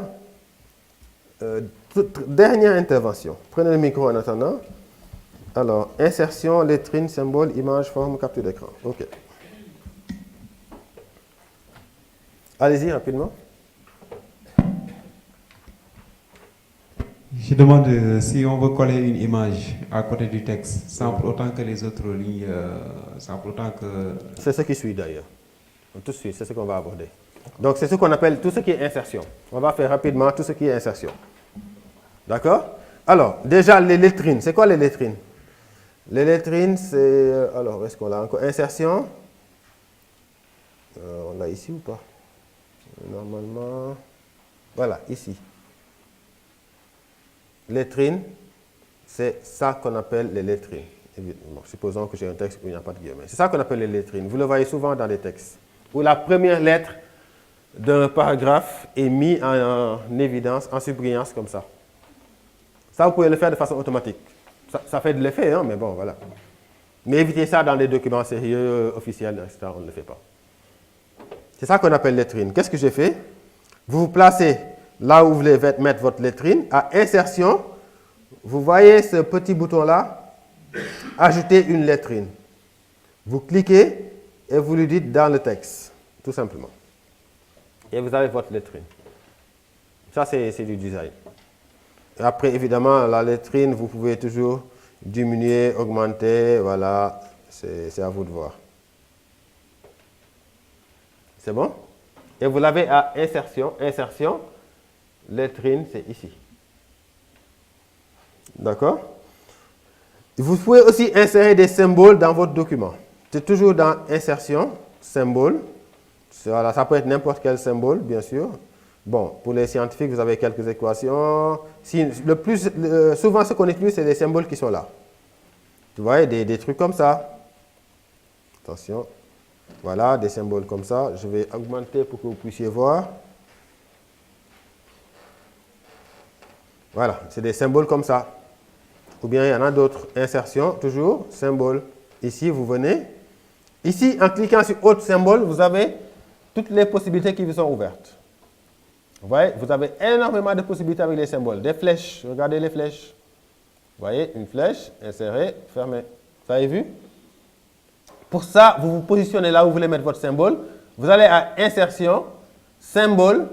dernière intervention. Prenez le micro en attendant. Alors, insertion, lettrine, symbole, image, forme, capture d'écran. OK. Allez-y rapidement. Je demande si on veut coller une image à côté du texte, sans pour autant que les autres lignes, sans pour autant que... C'est ce qui suit d'ailleurs. Tout de suite, c'est ce qu'on va aborder. Donc, c'est ce qu'on appelle tout ce qui est insertion. On va faire rapidement tout ce qui est insertion. D'accord? Alors, déjà, les lettrines. C'est quoi les lettrines? Les lettrines, c'est... alors, est-ce qu'on l'a encore? Insertion. On l'a ici ou pas? Normalement... Voilà, ici. Lettrines, c'est ça qu'on appelle les lettrines. Bon, supposons que j'ai un texte où il n'y a pas de guillemets. C'est ça qu'on appelle les lettrines. Vous le voyez souvent dans les textes, où la première lettre d'un paragraphe est mise en évidence, en surbrillance comme ça. Ça, vous pouvez le faire de façon automatique. Ça fait de l'effet, hein, mais bon, voilà. Mais évitez ça dans les documents sérieux, officiels, etc. On ne le fait pas. C'est ça qu'on appelle lettrine. Qu'est-ce que j'ai fait? Vous vous placez là où vous voulez mettre votre lettrine. À insertion, vous voyez ce petit bouton-là, ajouter une lettrine. Vous cliquez et vous lui dites dans le texte, tout simplement. Et vous avez votre lettrine. Ça, c'est du design. Et après, évidemment, la lettrine, vous pouvez toujours diminuer, augmenter, voilà, c'est à vous de voir. C'est bon? Et vous l'avez à insertion. Insertion, lettrine, c'est ici. D'accord? Vous pouvez aussi insérer des symboles dans votre document. C'est toujours dans insertion, symbole. Voilà, ça peut être n'importe quel symbole, bien sûr. Bon, pour les scientifiques, vous avez quelques équations. Souvent, ce qu'on utilise, c'est les symboles qui sont là. Tu vois, des trucs comme ça. Attention. Voilà, des symboles comme ça. Je vais augmenter pour que vous puissiez voir. Voilà, c'est des symboles comme ça. Ou bien il y en a d'autres. Insertion, toujours, symbole. Ici, vous venez. Ici, en cliquant sur autre symbole, vous avez toutes les possibilités qui vous sont ouvertes. Vous voyez, vous avez énormément de possibilités avec les symboles. Des flèches, regardez les flèches. Vous voyez, une flèche, insérer, fermer. Vous avez vu? Pour ça, vous vous positionnez là où vous voulez mettre votre symbole. Vous allez à insertion, symbole.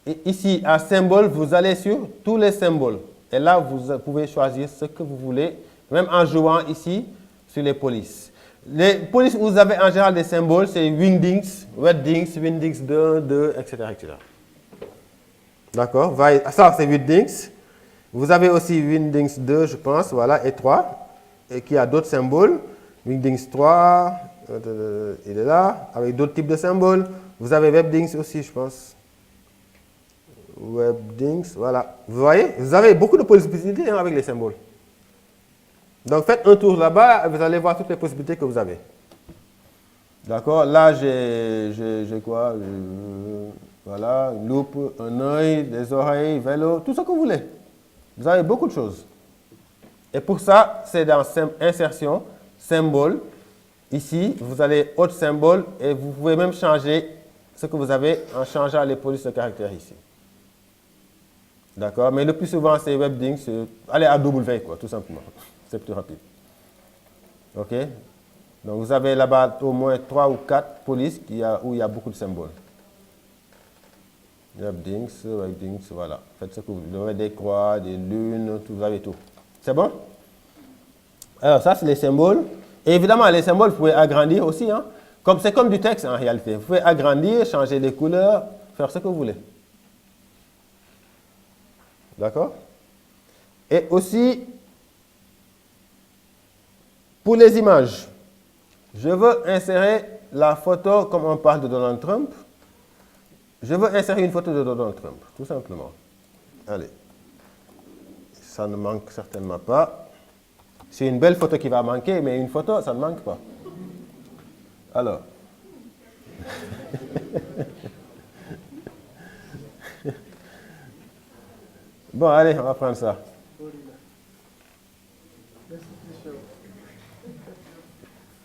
Et ici, à symbole, vous allez sur tous les symboles. Et là, vous pouvez choisir ce que vous voulez, même en jouant ici sur les polices. Les polices où vous avez en général des symboles, c'est Wingdings, Weddings, Wingdings 2, etc. etc. D'accord? Ça, c'est Wingdings. Vous avez aussi Wingdings 2, je pense, voilà, et 3, et qui a d'autres symboles. Wingdings 3, il est là, avec d'autres types de symboles. Vous avez Webdings aussi, je pense. Webdings, voilà. Vous voyez, vous avez beaucoup de possibilités avec les symboles. Donc faites un tour là-bas, vous allez voir toutes les possibilités que vous avez. D'accord? Là, j'ai quoi? Voilà, une loupe, un œil, des oreilles, vélo, tout ce que vous voulez. Vous avez beaucoup de choses. Et pour ça, c'est dans insertion, symbole. Ici, vous allez autre symbole et vous pouvez même changer ce que vous avez en changeant les polices de caractère ici. D'accord? Mais le plus souvent, c'est Webdings. Allez à W, quoi, tout simplement. C'est plus rapide. OK? Donc, vous avez là-bas au moins 3 ou 4 polices où il y a beaucoup de symboles. Webdings, voilà. Faites ce que vous voulez. Vous avez des croix, des lunes, vous avez tout. C'est bon? Alors, ça, c'est les symboles. Et évidemment, les symboles, vous pouvez agrandir aussi. Hein? C'est comme du texte, en réalité. Vous pouvez agrandir, changer les couleurs, faire ce que vous voulez. D'accord? Et aussi, pour les images, je veux insérer la photo, comme on parle de Donald Trump, je veux insérer une photo de Donald Trump, tout simplement. Allez. Ça ne manque certainement pas. C'est une belle photo qui va manquer, mais une photo, ça ne manque pas. Alors. Bon, allez, on va prendre ça.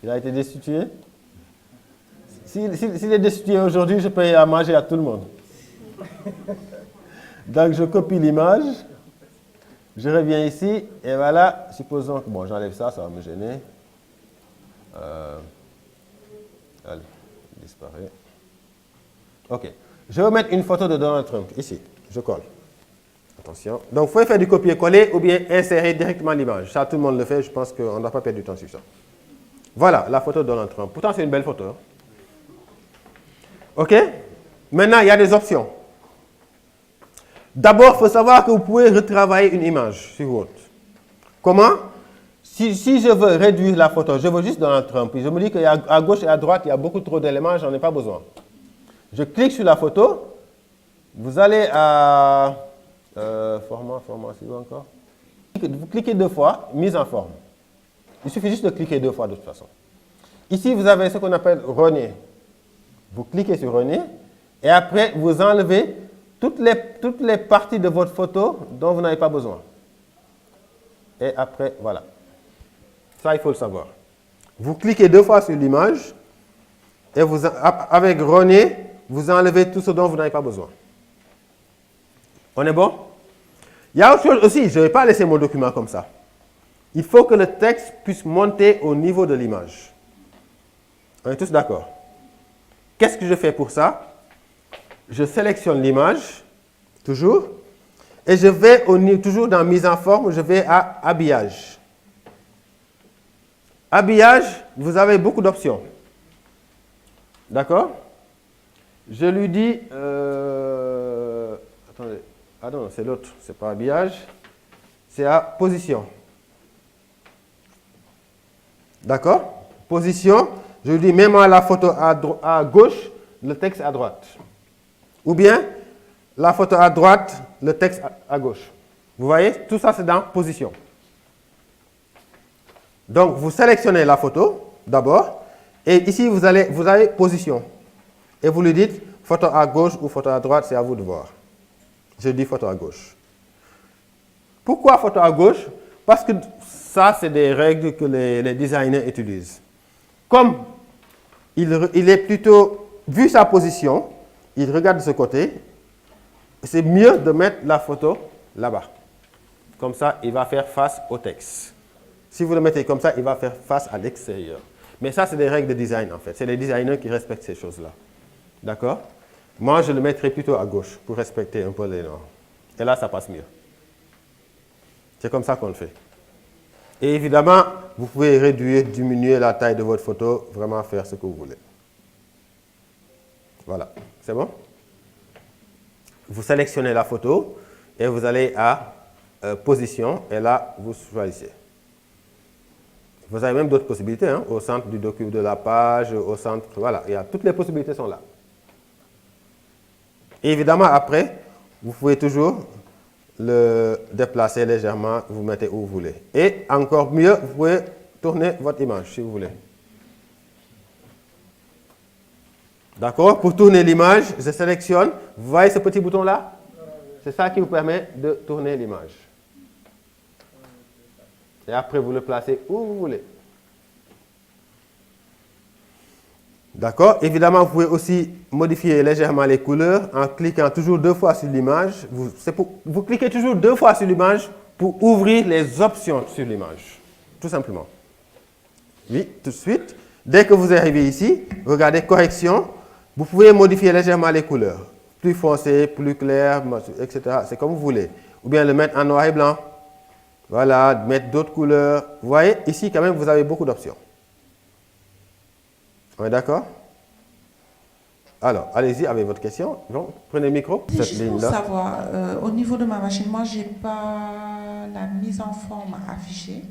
Il a été destitué? S'il est destitué aujourd'hui, je paye à manger à tout le monde. Donc, je copie l'image. Je reviens ici. Et voilà, supposons que... Bon, j'enlève ça, ça va me gêner. Allez, il disparaît. OK. Je vais mettre une photo de Donald Trump, ici. Je colle. Attention. Donc, vous pouvez faire du copier-coller ou bien insérer directement l'image. Ça, tout le monde le fait. Je pense qu'on ne doit pas perdre du temps sur ça. Voilà, la photo de Donald Trump. Pourtant, c'est une belle photo. Hein? OK? Maintenant, il y a des options. D'abord, il faut savoir que vous pouvez retravailler une image sur Word. Comment? Si je veux réduire la photo, je veux juste Donald Trump, et je me dis qu'à gauche et à droite, il y a beaucoup trop d'éléments, j'en ai pas besoin. Je clique sur la photo. Vous allez à... format, c'est où encore? Vous cliquez 2 fois, mise en forme. Il suffit juste de cliquer 2 fois de toute façon. Ici, vous avez ce qu'on appelle renier. Vous cliquez sur renier et après, vous enlevez toutes les parties de votre photo dont vous n'avez pas besoin. Et après, voilà. Ça, il faut le savoir. Vous cliquez 2 fois sur l'image et avec renier, vous enlevez tout ce dont vous n'avez pas besoin. On est bon? Il y a autre chose aussi, je ne vais pas laisser mon document comme ça. Il faut que le texte puisse monter au niveau de l'image. On est tous d'accord? Qu'est-ce que je fais pour ça? Je sélectionne l'image, toujours, et je vais toujours dans mise en forme, je vais à habillage. Habillage, vous avez beaucoup d'options. D'accord? Je lui dis, attendez, ah non, c'est l'autre, c'est pas habillage, c'est à position. D'accord? Position, je lui dis, mets-moi la photo à gauche, le texte à droite. Ou bien, la photo à droite, le texte à gauche. Vous voyez, tout ça, c'est dans position. Donc, vous sélectionnez la photo, d'abord, et ici, vous avez position. Et vous lui dites, photo à gauche ou photo à droite, c'est à vous de voir. Je dis photo à gauche. Pourquoi photo à gauche? Parce que ça, c'est des règles que les designers utilisent. Comme il est plutôt, vu sa position, il regarde de ce côté, c'est mieux de mettre la photo là-bas. Comme ça, il va faire face au texte. Si vous le mettez comme ça, il va faire face à l'extérieur. Mais ça, c'est des règles de design, en fait. C'est les designers qui respectent ces choses-là. D'accord? Moi, je le mettrai plutôt à gauche pour respecter un peu les normes. Et là, ça passe mieux. C'est comme ça qu'on le fait. Et évidemment, vous pouvez réduire, diminuer la taille de votre photo, vraiment faire ce que vous voulez. Voilà. C'est bon? Vous sélectionnez la photo et vous allez à position et là, vous choisissez. Vous avez même d'autres possibilités, hein, au centre du document de la page, au centre, voilà, toutes les possibilités sont là. Et évidemment, après, vous pouvez toujours le déplacer légèrement, vous mettez où vous voulez. Et encore mieux, vous pouvez tourner votre image si vous voulez. D'accord? Pour tourner l'image, je sélectionne. Vous voyez ce petit bouton-là? C'est ça qui vous permet de tourner l'image. Et après, vous le placez où vous voulez. D'accord? Évidemment, vous pouvez aussi modifier légèrement les couleurs en cliquant toujours 2 fois sur l'image. Vous cliquez toujours 2 fois sur l'image pour ouvrir les options sur l'image. Tout simplement. Oui, tout de suite. Dès que vous arrivez ici, regardez correction. Vous pouvez modifier légèrement les couleurs. Plus foncé, plus clair, etc. C'est comme vous voulez. Ou bien le mettre en noir et blanc. Voilà, mettre d'autres couleurs. Vous voyez, ici quand même, vous avez beaucoup d'options. On est d'accord? Alors, allez-y avec votre question. Donc, prenez le micro. Cette juste ligne-là. Pour savoir, au niveau de ma machine, moi, je n'ai pas la mise en forme affichée.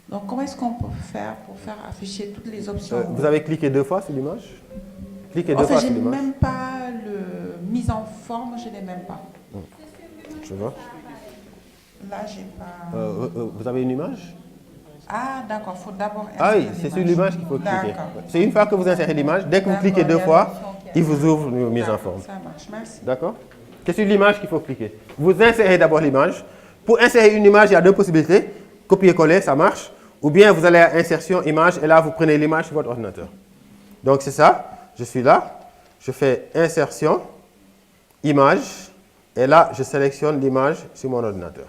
Donc, comment est-ce qu'on peut faire pour faire afficher toutes les options? Vous avez cliqué 2 fois sur l'image? Cliquez 2 fois sur l'image. En fait, je n'ai même pas le mise en forme, je n'ai même pas. Je vois. Là, j'ai pas... vous avez une image? Ah, d'accord, il faut d'abord insérer Ah oui, c'est sur l'image qu'il faut cliquer. C'est une fois que vous insérez l'image, dès que vous cliquez 2 fois, il vous ouvre une mise en forme. Ça marche, merci. D'accord? C'est sur l'image qu'il faut cliquer. Vous insérez d'abord l'image. Pour insérer une image, il y a 2 possibilités. Copier-coller, ça marche. Ou bien vous allez à insertion, image, et là, vous prenez l'image sur votre ordinateur. Donc, c'est ça. Je suis là. Je fais insertion, image, et là, je sélectionne l'image sur mon ordinateur.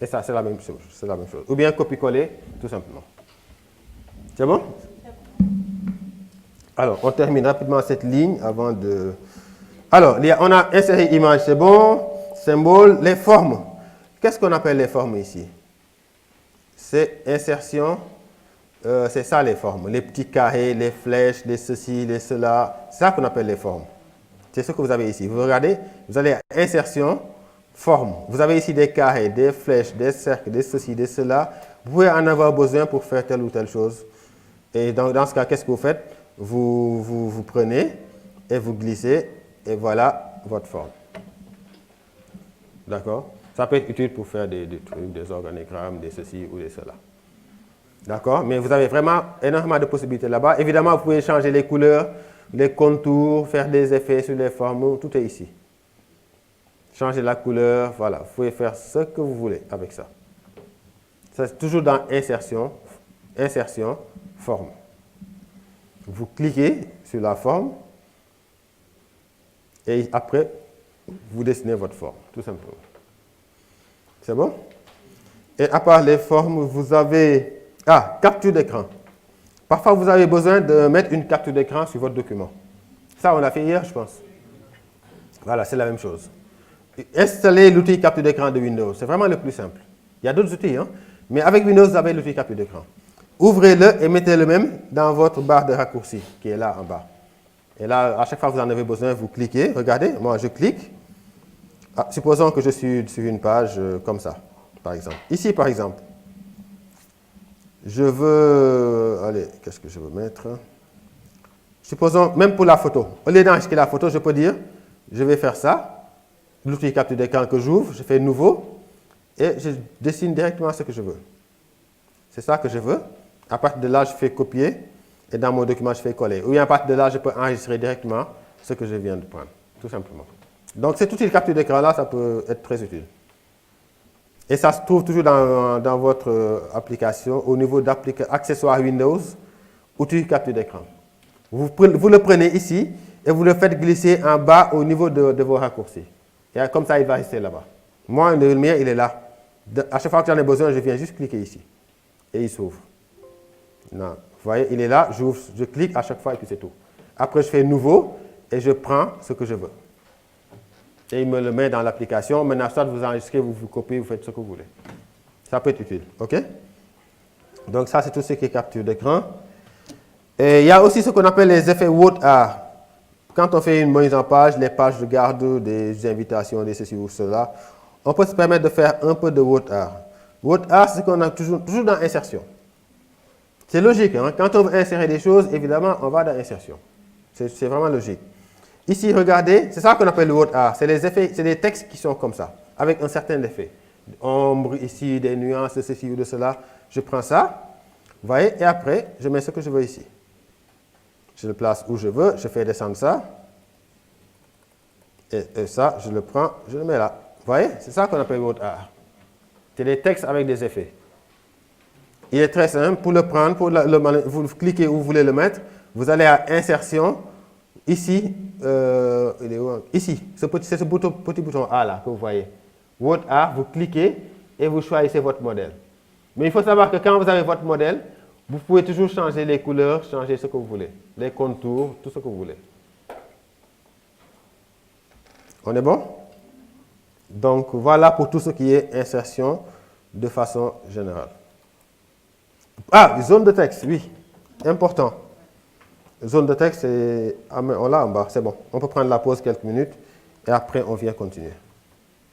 Et ça, c'est la même chose. C'est la même chose. Ou bien copier-coller, tout simplement. C'est bon? Alors, on termine rapidement cette ligne avant de... Alors, on a inséré image, c'est bon. Symbole, les formes. Qu'est-ce qu'on appelle les formes ici? C'est insertion. C'est ça les formes. Les petits carrés, les flèches, les ceci, les cela. C'est ça qu'on appelle les formes. C'est ce que vous avez ici. Vous regardez, vous allez à insertion, forme. Vous avez ici des carrés, des flèches, des cercles, des ceci, des cela. Vous pouvez en avoir besoin pour faire telle ou telle chose. Et dans ce cas, qu'est-ce que vous faites? Vous prenez et vous glissez et voilà votre forme. D'accord? Ça peut être utile pour faire des trucs, des organigrammes, des ceci ou des cela. D'accord? Mais vous avez vraiment énormément de possibilités là-bas. Évidemment, vous pouvez changer les couleurs, les contours, faire des effets sur les formes. Tout est ici. Changer la couleur, voilà. Vous pouvez faire ce que vous voulez avec ça. Ça, c'est toujours dans insertion, forme. Vous cliquez sur la forme et après, vous dessinez votre forme, tout simplement. C'est bon? Et à part les formes, vous avez... Ah, capture d'écran. Parfois, vous avez besoin de mettre une capture d'écran sur votre document. Ça, on l'a fait hier, je pense. Voilà, c'est la même chose. Installez l'outil capture d'écran de Windows. C'est vraiment le plus simple. Il y a d'autres outils, hein? Mais avec Windows, vous avez l'outil capture d'écran. Ouvrez-le et mettez-le même dans votre barre de raccourci qui est là en bas. Et là, à chaque fois que vous en avez besoin, vous cliquez. Regardez, moi, je clique. Ah, supposons que je suis sur une page comme ça, par exemple. Ici, par exemple, je veux... Allez, qu'est-ce que je veux mettre? Supposons, même pour la photo, au lieu d'enregistrer la photo, je peux dire, je vais faire ça, l'outil capture d'écran que j'ouvre, je fais nouveau, et je dessine directement ce que je veux. C'est ça que je veux. À partir de là, je fais copier, et dans mon document, je fais coller. Ou bien à partir de là, je peux enregistrer directement ce que je viens de prendre, tout simplement. Donc cet outil de capture d'écran-là, ça peut être très utile. Et ça se trouve toujours dans votre application, au niveau d'accessoires Windows, outil de capture d'écran. Vous le prenez ici et vous le faites glisser en bas au niveau de vos raccourcis. Et comme ça, il va rester là-bas. Moi, le mien, il est là. À chaque fois que j'en ai besoin, je viens juste cliquer ici. Et il s'ouvre. Non. Vous voyez, il est là, je clique à chaque fois et puis c'est tout. Après, je fais nouveau et je prends ce que je veux. Et il me le met dans l'application. Maintenant, soit vous enregistrez, vous copiez, vous faites ce que vous voulez. Ça peut être utile. OK? Donc ça, c'est tout ce qui est capture d'écran. Et il y a aussi ce qu'on appelle les effets WordArt. Quand on fait une mise en page, les pages de garde, des invitations, des ceci ou cela, on peut se permettre de faire un peu de WordArt. WordArt, c'est ce qu'on a toujours dans insertion. C'est logique. Hein? Quand on veut insérer des choses, évidemment, on va dans insertion. C'est vraiment logique. Ici, regardez, c'est ça qu'on appelle le WordArt. C'est les effets, c'est des textes qui sont comme ça, avec un certain effet. Ombre ici, des nuances de ceci ou de cela. Je prends ça, vous voyez, et après, je mets ce que je veux ici. Je le place où je veux, je fais descendre ça. Et ça, je le prends, je le mets là. Vous voyez, c'est ça qu'on appelle WordArt. C'est des textes avec des effets. Il est très simple. Pour le prendre, vous cliquez où vous voulez le mettre. Vous allez à Insertion. Ici, il est où? Ici, c'est ce petit bouton A là que vous voyez. WordArt, vous cliquez et vous choisissez votre modèle. Mais il faut savoir que quand vous avez votre modèle, vous pouvez toujours changer les couleurs, changer ce que vous voulez. Les contours, tout ce que vous voulez. On est bon? Donc voilà pour tout ce qui est insertion de façon générale. Ah, zone de texte, oui, important. Zone de texte, on l'a en bas, c'est bon. On peut prendre la pause quelques minutes et après on vient continuer.